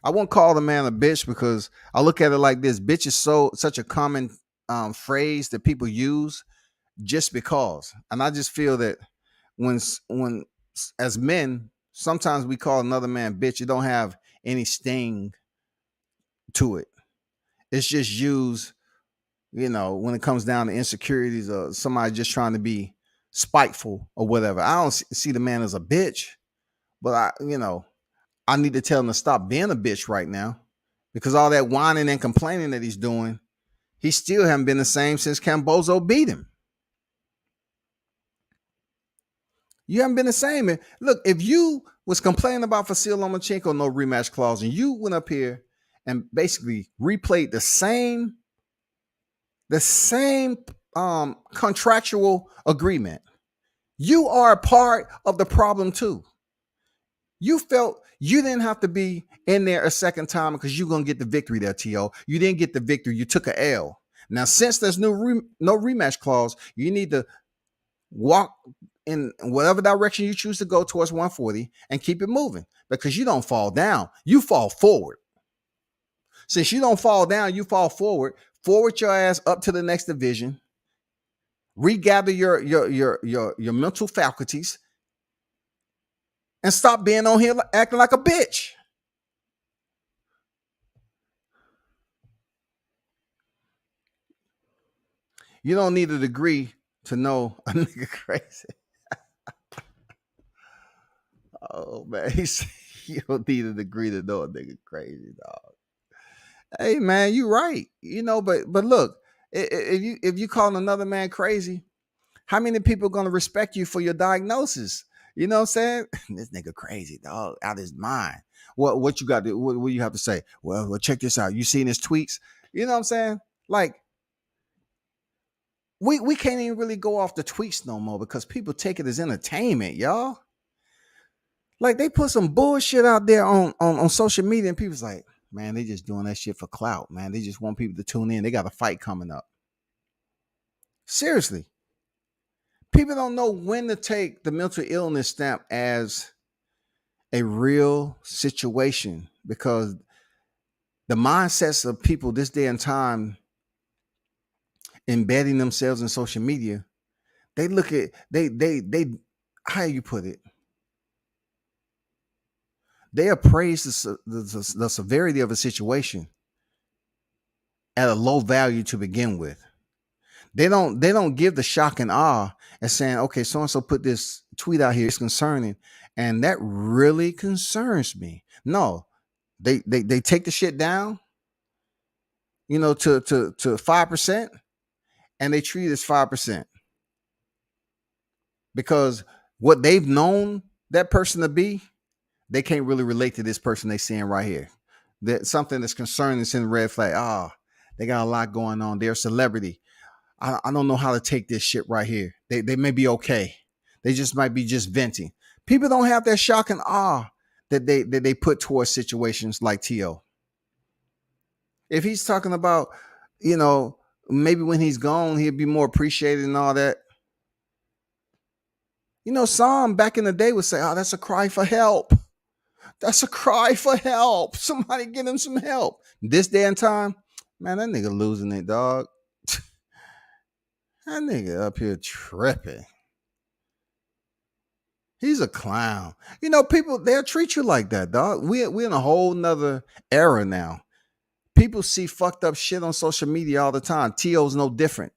[SPEAKER 2] I won't call the man a bitch because I look at it like this. Bitch is such a common phrase that people use just because. And I just feel that when as men, sometimes we call another man bitch. It don't have any sting to it. It's just used, when it comes down to insecurities or somebody just trying to be spiteful or whatever. I don't see the man as a bitch, but I need to tell him to stop being a bitch right now because all that whining and complaining that he's doing, he still haven't been the same since Kambosos beat him. You haven't been the same. And look, if you was complaining about Vasyl Lomachenko no rematch clause and you went up here and basically replayed the same contractual agreement, you are a part of the problem too. You felt you didn't have to be in there a second time because you're going to get the victory there, T.O. You didn't get the victory. You took an L. Now, since there's no rematch clause, you need to walk in whatever direction you choose to go towards 140 and keep it moving because you don't fall down. You fall forward. Since you don't fall down, you fall forward. Forward your ass up to the next division. Regather your mental faculties and stop being on here acting like a bitch. You don't need a degree to know a nigga crazy. Oh man, you don't need a degree to know a nigga crazy, dog. Hey man, you right. But look, if you calling another man crazy, how many people are gonna respect you for your diagnosis? You know what I'm saying? This nigga crazy, dog, out of his mind. What you got to what you have to say? Well, check this out. You seen his tweets? You know what I'm saying? Like, we can't even really go off the tweets no more because people take it as entertainment, y'all. Like they put some bullshit out there on social media, and people's like, man, they just doing that shit for clout, man. They just want people to tune in. They got a fight coming up. Seriously. People don't know when to take the mental illness stamp as a real situation because the mindsets of people this day and time embedding themselves in social media, they look at they how you put it, they appraise the severity of a situation at a low value to begin with. They don't give the shock and awe and saying, okay, so and so put this tweet out here, it's concerning, and that really concerns me. No, they take the shit down, to 5%, and they treat it as 5%. Because what they've known that person to be, they can't really relate to this person they seeing right here. That something that's concerning is in the red flag. They got a lot going on. They're a celebrity. I don't know how to take this shit right here. They may be okay. They just might be just venting. People don't have that shock and awe that they put towards situations like T.O. If he's talking about, maybe when he's gone, he'll be more appreciated and all that. Some back in the day would say, oh, that's a cry for help. That's a cry for help. Somebody get him some help. This day and time, man, that nigga losing it, dog. That nigga up here tripping. He's a clown. People, they'll treat you like that, dog. We're in a whole nother era now. People see fucked up shit on social media all the time. T.O.'s no different.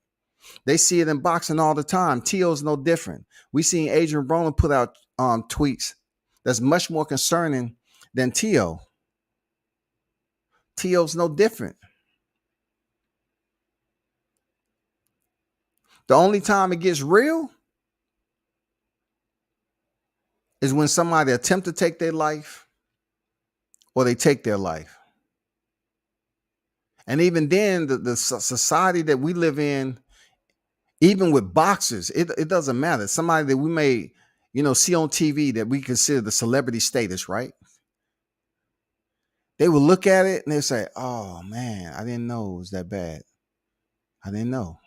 [SPEAKER 2] They see it in boxing all the time. T.O.'s no different. We seen Adrian Broner put out tweets that's much more concerning than T.O. T.O.'s no different. The only time it gets real is when somebody attempt to take their life or they take their life. And even then, the society that we live in, even with boxers, it doesn't matter. Somebody that we may, see on TV that we consider the celebrity status, right? They will look at it and they say, oh man, I didn't know it was that bad. I didn't know.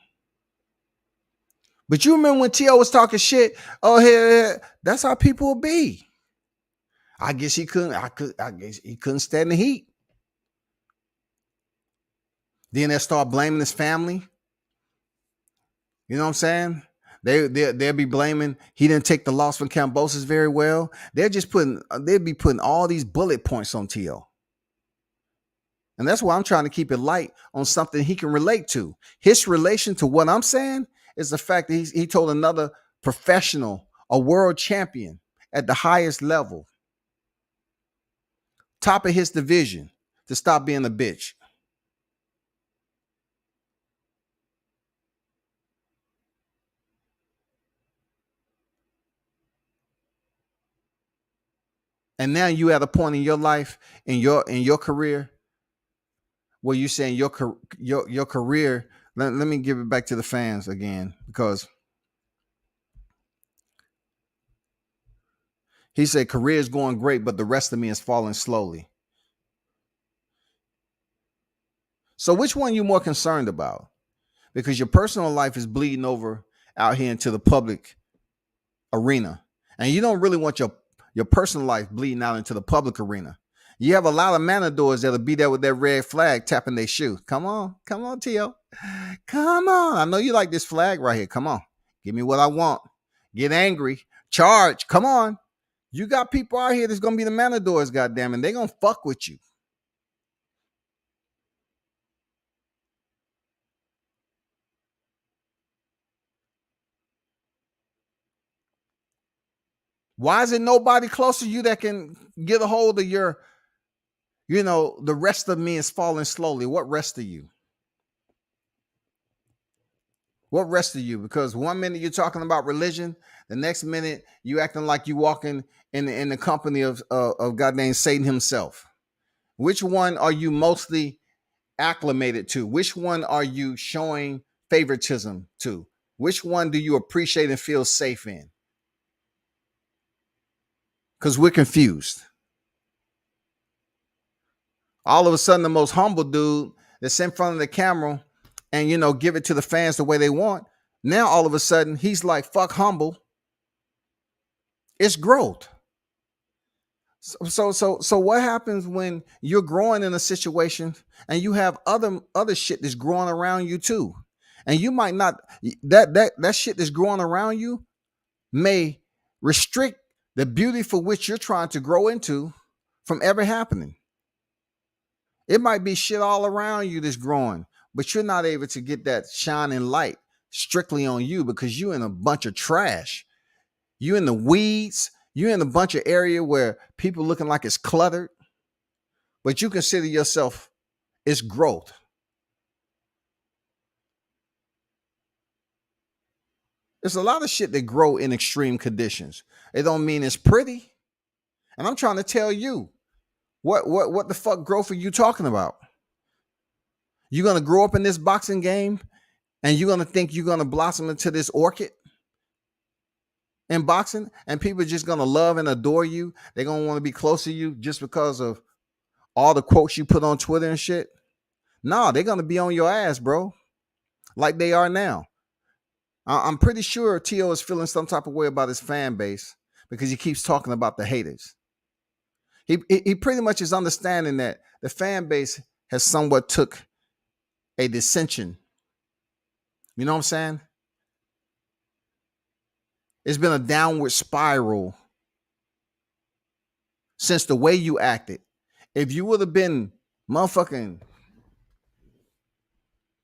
[SPEAKER 2] But you remember when T.O. was talking shit? Oh, here, that's how people will be. I guess he couldn't. I guess he couldn't stand the heat. Then they start blaming his family. You know what I'm saying? They'll be blaming he didn't take the loss from Kambosos very well. They'll be putting all these bullet points on T.O. And that's why I'm trying to keep it light on something he can relate to. His relation to what I'm saying is the fact that he told another professional, a world champion at the highest level, top of his division, to stop being a bitch. And now you at a point in your life, in your career, where you're saying your career. Let me give it back to the fans again, because he said career is going great, but the rest of me is falling slowly. So which one are you more concerned about? Because your personal life is bleeding over out here into the public arena, and you don't really want your personal life bleeding out into the public arena. You have a lot of matadors that'll be there with their red flag tapping their shoe. Come on, T.O. Come on. I know you like this flag right here. Come on. Give me what I want. Get angry. Charge. Come on. You got people out here that's going to be the matadors, goddamn, and they're going to fuck with you. Why is it nobody close to you that can get a hold of your, the rest of me is falling slowly? What rest of you? What rest of you? Because one minute you're talking about religion, the next minute you acting like you walking in the company of goddamn Satan himself. Which one are you mostly acclimated to? Which one are you showing favoritism to? Which one do you appreciate and feel safe in? Because we're confused. All of a sudden, the most humble dude that's in front of the camera and, give it to the fans the way they want. Now, all of a sudden, he's like, fuck humble. It's growth. So what happens when you're growing in a situation and you have other shit that's growing around you too? And you might not, that shit that's growing around you may restrict the beauty for which you're trying to grow into from ever happening. It might be shit all around you that's growing, but you're not able to get that shining light strictly on you because you're in a bunch of trash. You in the weeds. You're in a bunch of area where people looking like it's cluttered, but you consider yourself it's growth. There's a lot of shit that grow in extreme conditions. It don't mean it's pretty. And I'm trying to tell you, what the fuck growth are you talking about? You're gonna grow up in this boxing game and you're gonna think you're gonna blossom into this orchid in boxing, and people are just gonna love and adore you. They're gonna want to be close to you just because of all the quotes you put on Twitter and shit. No, they're gonna be on your ass, bro, like they are now. I'm pretty sure T.O. is feeling some type of way about his fan base because he keeps talking about the haters. He pretty much is understanding that the fan base has somewhat took a dissension. You know what I'm saying? It's been a downward spiral since the way you acted. If you would have been motherfucking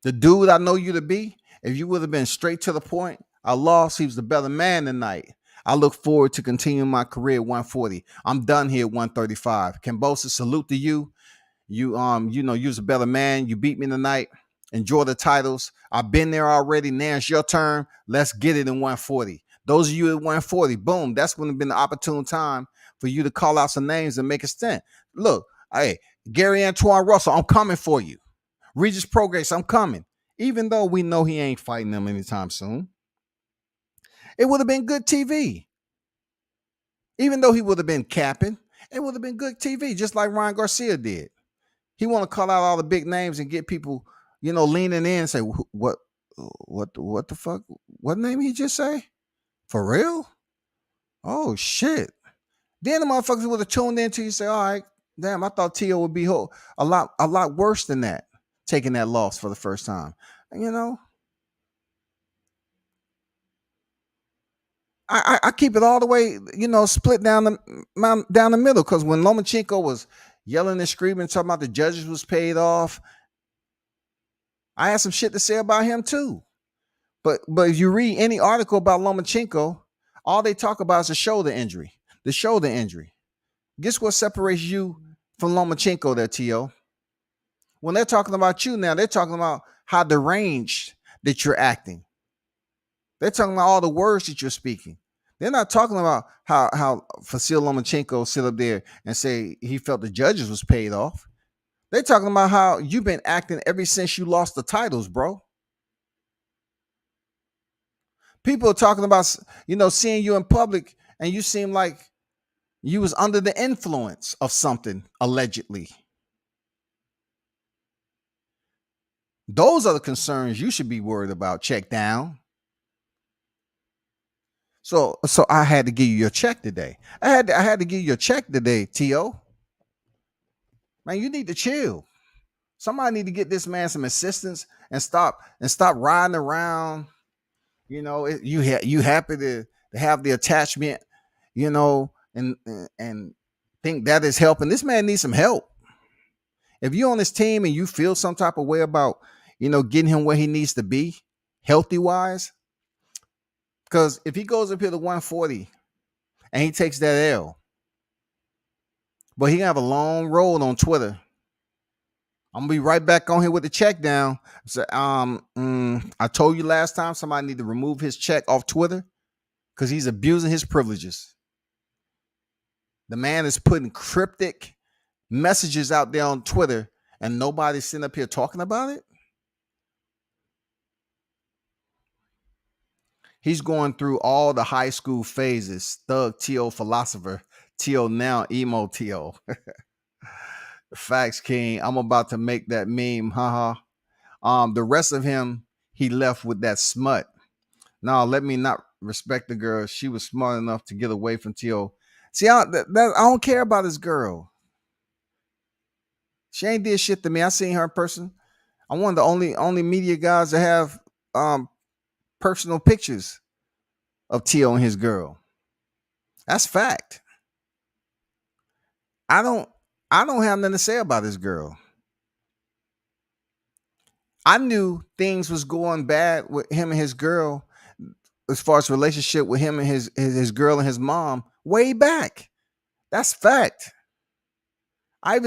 [SPEAKER 2] the dude I know you to be, if you would have been straight to the point, I lost. He was the better man tonight. I look forward to continuing my career at 140. I'm done here at 135. Kambosos, salute to you. You was a better man. You beat me tonight. Enjoy the titles. I've been there already. Now it's your turn. Let's get it in 140. Those of you at 140, boom, that's when it's been the opportune time for you to call out some names and make a stint. Look, hey, Gary Antoine Russell, I'm coming for you. Regis Progress, I'm coming. Even though we know he ain't fighting them anytime soon. It would have been good TV. Even though he would have been capping, it would have been good TV, just like Ryan Garcia did. He want to call out all the big names and get people, leaning in and say, what the fuck? What name he just say? For real? Oh, shit. Then the motherfuckers would have tuned in to you and say, all right, damn, I thought T.O. would be a lot worse than that, taking that loss for the first time. I keep it all the way, split down the middle. Because when Lomachenko was yelling and screaming, talking about the judges was paid off, I had some shit to say about him too. But if you read any article about Lomachenko, all they talk about is the shoulder injury. The shoulder injury. Guess what separates you from Lomachenko there, T.O.? When they're talking about you now, they're talking about how deranged that you're acting. They're talking about all the words that you're speaking. They're not talking about how Vasil Lomachenko sit up there and say he felt the judges was paid off. They're talking about how you've been acting ever since you lost the titles, bro. People are talking about, seeing you in public and you seem like you was under the influence of something, allegedly. Those are the concerns you should be worried about. Check down. So I had to give you your check today. I had to give you your check today, T.O. Man, you need to chill. Somebody need to get this man some assistance and stop riding around. You happy to have the attachment, and think that is helping. This man needs some help. If you're on this team and you feel some type of way about, getting him where he needs to be, healthy wise, because if he goes up here to 140 and he takes that L, but he can have a long road on Twitter. I'm gonna be right back on here with the check down. So, I told you last time somebody need to remove his check off Twitter because he's abusing his privileges. The man is putting cryptic messages out there on Twitter and nobody's sitting up here talking about it. He's going through all the high school phases. Thug T.O. philosopher. T.O. now emo T.O. Facts King. I'm about to make that meme. Haha. The rest of him, he left with that smut. Now, let me not respect the girl. She was smart enough to get away from T.O. See, I don't care about this girl. She ain't did shit to me. I seen her in person. I'm one of the only media guys that have personal pictures of T.O. and his girl. That's fact. I don't have nothing to say about this girl. I knew things was going bad with him and his girl as far as relationship with him and his girl and his mom way back. That's fact. I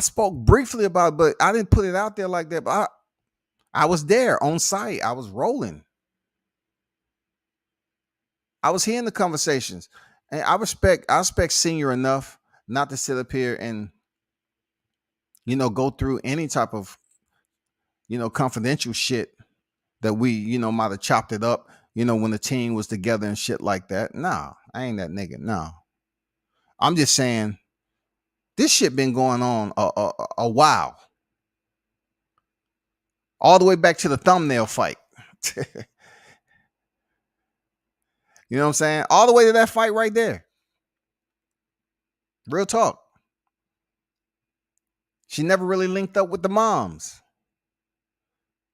[SPEAKER 2] spoke briefly about it, but I didn't put it out there like that. But I was there on site. I was rolling. I was hearing the conversations. And I respect Senior enough not to sit up here and, go through any type of, confidential shit that we, might have chopped it up, when the team was together and shit like that. Nah, I ain't that nigga. No. I'm just saying this shit been going on a while. All the way back to the thumbnail fight. You know what I'm saying? All the way to that fight right there. Real talk. She never really linked up with the moms.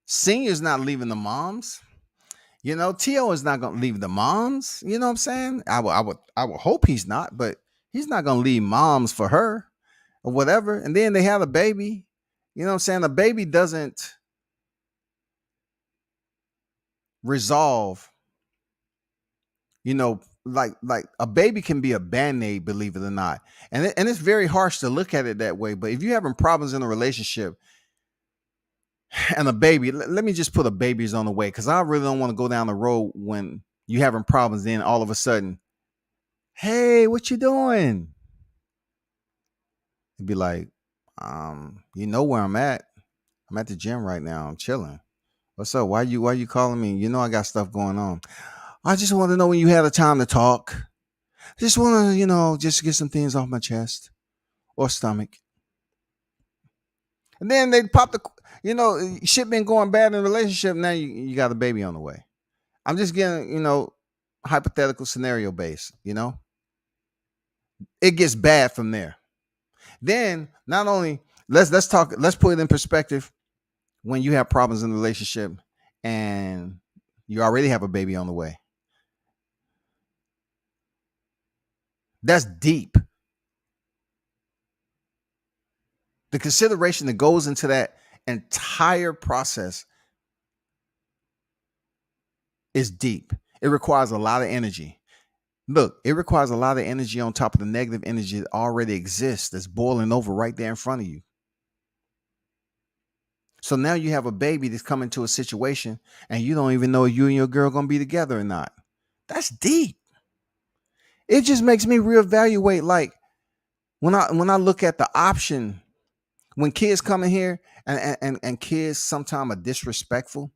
[SPEAKER 2] Senior's not leaving the moms. T.O. is not going to leave the moms. You know what I'm saying? I would hope he's not, but he's not going to leave moms for her or whatever. And then they have a baby. You know what I'm saying? The baby doesn't resolve, like a baby can be a band-aid, believe it or not. And it's very harsh to look at it that way. But if you're having problems in a relationship and a baby, let me just put a baby's on the way, because I really don't want to go down the road when you having problems. Then all of a sudden, hey, what you doing? It'd be like, you know where I'm at. I'm at the gym right now. I'm chilling. What's up? Why you calling me? I got stuff going on. I just want to know when you had a time to talk. Just want to, just get some things off my chest or stomach. And then they pop shit been going bad in the relationship. Now you got a baby on the way. I'm just getting, hypothetical scenario based, It gets bad from there. Then not only let's put it in perspective when you have problems in the relationship and you already have a baby on the way. That's deep. The consideration that goes into that entire process is deep. It requires a lot of energy. Look, it requires a lot of energy on top of the negative energy that already exists, that's boiling over right there in front of you. So now you have a baby that's coming to a situation and you don't even know if you and your girl going to be together or not. That's deep. It just makes me reevaluate, like, when I look at the option, when kids come in here and kids sometimes are disrespectful,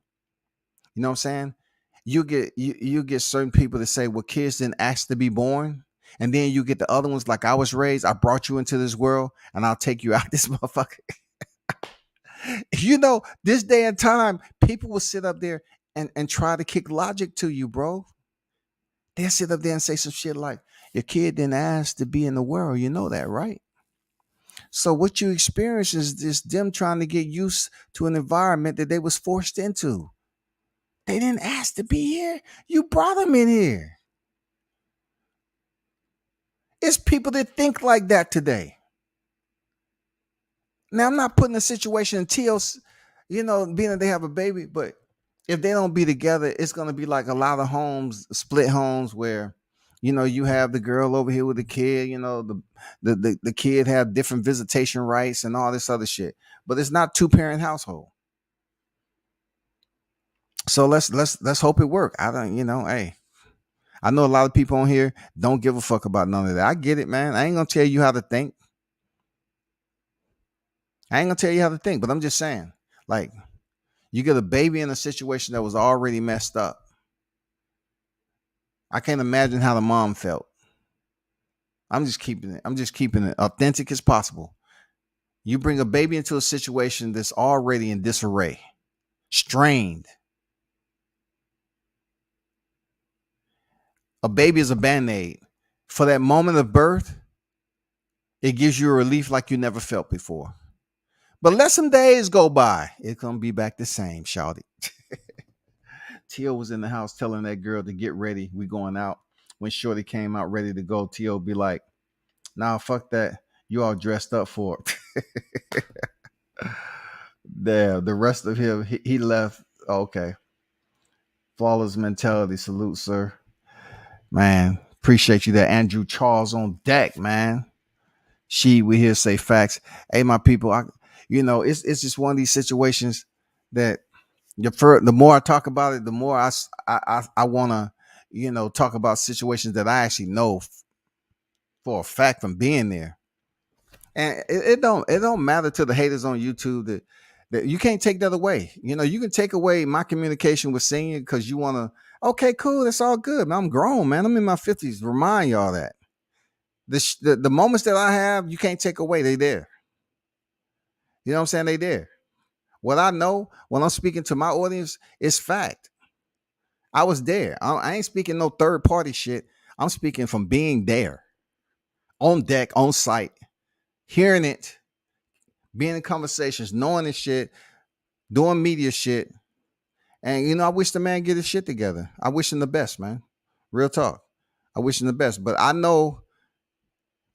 [SPEAKER 2] you know what I'm saying? You get certain people that say, well, kids didn't ask to be born. And then you get the other ones, like, I was raised, I brought you into this world and I'll take you out this motherfucker. This day and time, people will sit up there and try to kick logic to you, bro. They'll sit up there and say some shit like, your kid didn't ask to be in the world. You know that, right? So what you experience is just them trying to get used to an environment that they was forced into. They didn't ask to be here. You brought them in here. It's people that think like that today. Now, I'm not putting a situation until, being that they have a baby, but if they don't be together, it's going to be like a lot of homes, split homes where, you have the girl over here with the kid, the kid have different visitation rights and all this other shit, but it's not 2-parent household. So let's hope it work. Hey, I know a lot of people on here don't give a fuck about none of that. I get it, man. I ain't going to tell you how to think. But I'm just saying, like, you get a baby in a situation that was already messed up. I can't imagine how the mom felt. I'm just keeping it authentic as possible. You bring a baby into a situation that's already in disarray, strained. A baby is a band-aid. For that moment of birth, it gives you a relief like you never felt before. But let some days go by. It's going to be back the same, shawty. Tio was in the house telling that girl to get ready. We going out. When Shorty came out ready to go, Tio be like, nah, fuck that. You all dressed up for it. There, the rest of him, he left. Okay. Flawless mentality. Salute, sir. Man, appreciate you there. Andrew Charles on deck, man. We here say facts. Hey, my people, it's just one of these situations that the more I talk about it, the more I want to, talk about situations that I actually know for a fact from being there. And it don't matter to the haters on YouTube that you can't take that away. You can take away my communication with singing because you want to. Okay, cool. That's all good. Man, I'm grown, man. I'm in my 50s. Remind y'all that the moments that I have, you can't take away. They there. You know what I'm saying? They there. What I know when I'm speaking to my audience is fact. I was there. I ain't speaking no third party shit. I'm speaking from being there, on deck, on site, hearing it, being in conversations, knowing this shit, doing media shit. And, I wish the man get his shit together. I wish him the best, man. Real talk. I wish him the best. But I know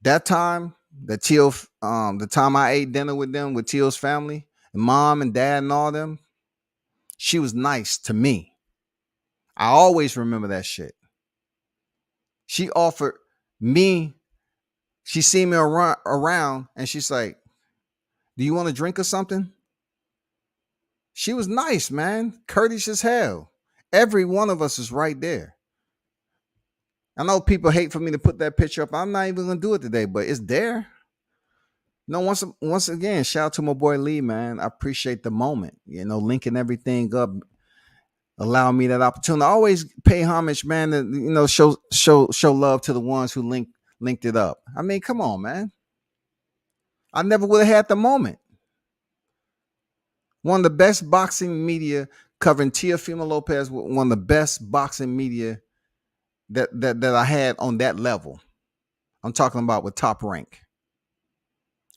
[SPEAKER 2] that time, the time I ate dinner with them, with Teal's family, and mom and dad and all them, she was nice to me. I always remember that shit. She offered me, she seen me around and she's like, do you want a drink or something? She was nice, man. Courteous as hell. Every one of us is right there. I know people hate for me to put that picture up. I'm not even going to do it today, but it's there. No, once again, shout out to my boy Lee, man. I appreciate the moment, linking everything up, allowing me that opportunity. I always pay homage, man, to, show love to the ones who linked it up. I mean, come on, man. I never would have had the moment. One of the best boxing media covering Teofimo Lopez, one of the best boxing media that I had on that level. I'm talking about with Top Rank.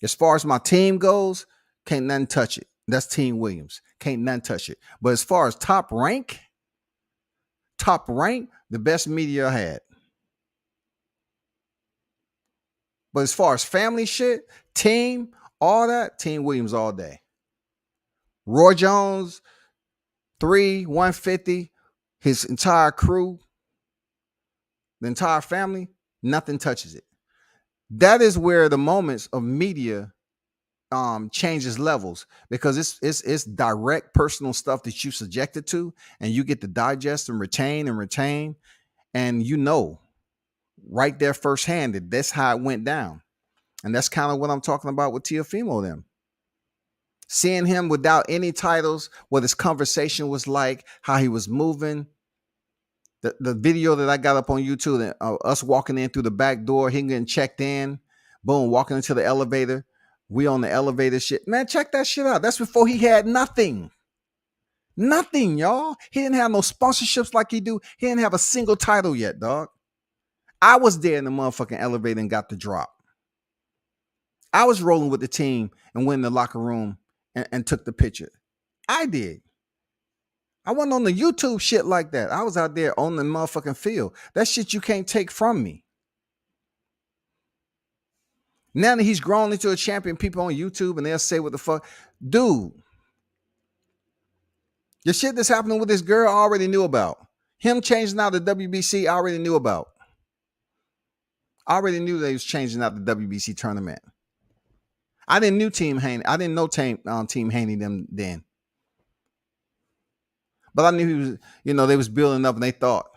[SPEAKER 2] As far as my team goes, can't nothing touch it. That's Team Williams. Can't nothing touch it. But as far as Top Rank, the best media I had. But as far as family shit, team, all that, Team Williams all day. Roy Jones, 150, his entire crew, the entire family, nothing touches it. That is where the moments of media changes levels, because it's direct personal stuff that you subjected to, and you get to digest and retain, and right there firsthand that's how it went down. And that's kind of what I'm talking about with Teofimo them. Seeing him without any titles, what his conversation was like, how he was moving. The video that I got up on YouTube, us walking in through the back door, him getting checked in, boom, walking into the elevator. We on the elevator shit. Man, check that shit out. That's before he had nothing. Nothing, y'all. He didn't have no sponsorships like he do. He didn't have a single title yet, dog. I was there in the motherfucking elevator and got the drop. I was rolling with the team and went in the locker room and took the picture. I did. I wasn't on the YouTube shit like that. I was out there on the motherfucking field. That shit you can't take from me. Now that he's grown into a champion, people on YouTube and they'll say what the fuck. Dude, the shit that's happening with this girl I already knew about. Him changing out the WBC, I already knew about. I already knew that he was changing out the WBC tournament. I didn't know Team Haney them then. But I knew he was, they was building up and they thought.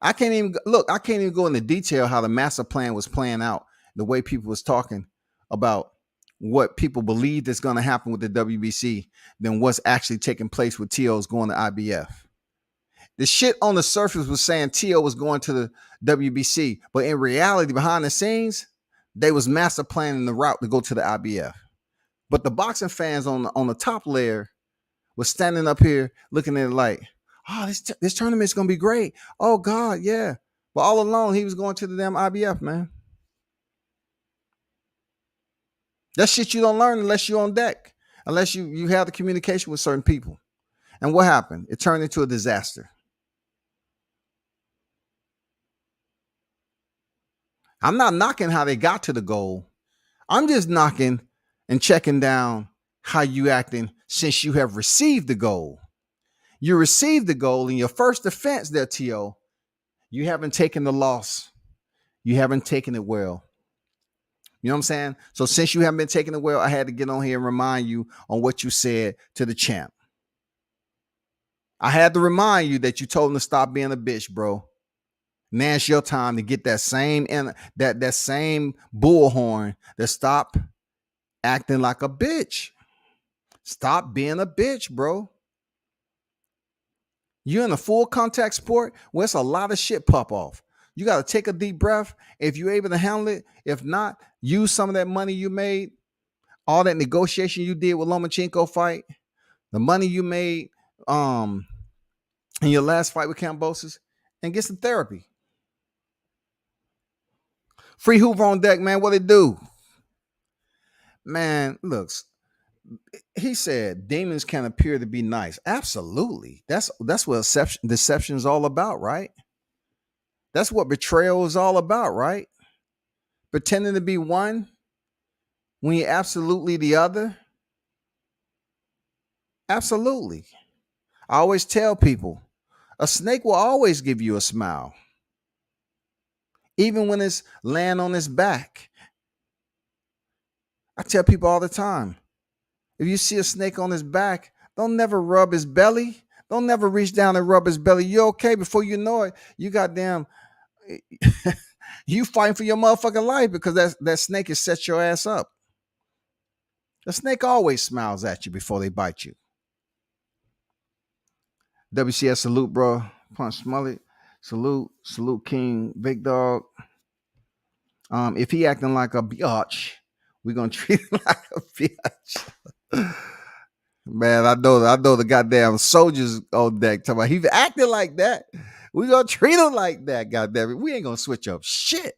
[SPEAKER 2] I can't even go into detail how the master plan was playing out, the way people was talking about what people believed is going to happen with the WBC than what's actually taking place with TOs going to IBF. The shit on the surface was saying Tio was going to the WBC, but in reality, behind the scenes, they was master planning the route to go to the IBF. But the boxing fans on the top layer was standing up here looking at it like, oh, this tournament's gonna be great. Oh God, yeah. But all along, he was going to the damn IBF, man. That shit you don't learn unless you're on deck, unless you have the communication with certain people. And what happened? It turned into a disaster. I'm not knocking how they got to the goal. I'm just knocking and checking down how you acting since you have received the goal. You received the goal in your first defense there, T.O. You haven't taken the loss. You haven't taken it well. You know what I'm saying? So since you haven't been taking it well, I had to get on here and remind you on what you said to the champ. I had to remind you that you told him to stop being a bitch, bro. Now it's your time to get that same that same bullhorn to stop acting like a bitch. Stop being a bitch, bro. You're in a full contact sport where it's a lot of shit pop off. You got to take a deep breath. If you're able to handle it, if not, use some of that money you made, all that negotiation you did with Lomachenko fight, the money you made in your last fight with Kambosos, and get some therapy. Free Hoover on deck, man. What it do? Man, looks. He said demons can appear to be nice. Absolutely. That's what deception is all about, right? That's what betrayal is all about, right? Pretending to be one when you're absolutely the other. Absolutely. I always tell people, a snake will always give you a smile. Even when it's laying on its back. I tell people all the time, if you see a snake on his back, don't never rub his belly. Don't never reach down and rub his belly. You're okay. Before you know it, you goddamn, you fighting for your motherfucking life because that snake has set your ass up. The snake always smiles at you before they bite you. WCS salute, bro. Punch Smullet. Salute King, Big Dog. If he acting like a biatch, we're gonna treat him like a biatch. Man, I know the goddamn soldiers on deck talking about he acting like that. We gonna treat him like that, goddamn it. We ain't gonna switch up shit.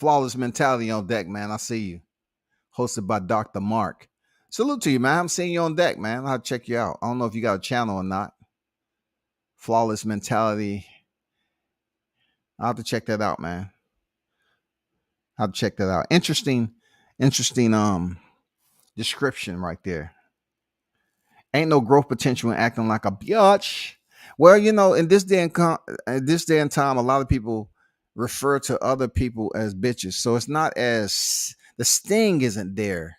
[SPEAKER 2] Flawless mentality on deck, man. I see you. Hosted by Dr. Mark. Salute to you, man. I'm seeing you on deck, man. I'll check you out. I don't know if you got a channel or not. Flawless mentality. I'll have to check that out, man. I'll check that out. Interesting description right there. Ain't no growth potential in acting like a biatch. Well, you know, in this day and time, a lot of people refer to other people as bitches. So it's not as, the sting isn't there.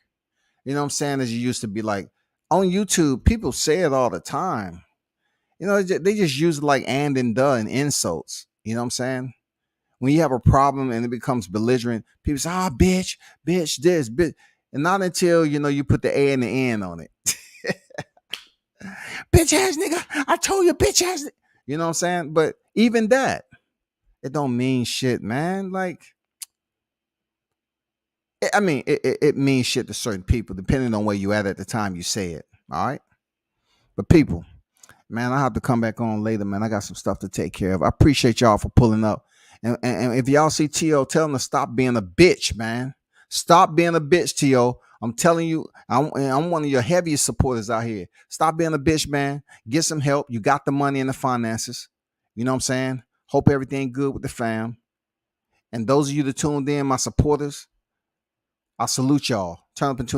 [SPEAKER 2] You know what I'm saying? As you used to be. Like on YouTube, people say it all the time. You know, they just use it like and duh and insults. You know what I'm saying? When you have a problem and it becomes belligerent, people say, bitch, this, bitch. And not until, you know, you put the A and the N on it. Bitch ass nigga. I told you, bitch ass. You know what I'm saying? But even that, it don't mean shit, man. Like, I mean, it means shit to certain people, depending on where you at the time you say it. All right. But people, man, I have to come back on later, man. I got some stuff to take care of. I appreciate y'all for pulling up. And if y'all see T.O., tell him to stop being a bitch, man. Stop being a bitch, T.O. I'm telling you, I'm one of your heaviest supporters out here. Stop being a bitch, man. Get some help. You got the money and the finances. You know what I'm saying? Hope everything good with the fam. And those of you that tuned in, my supporters, I salute y'all. Turn up into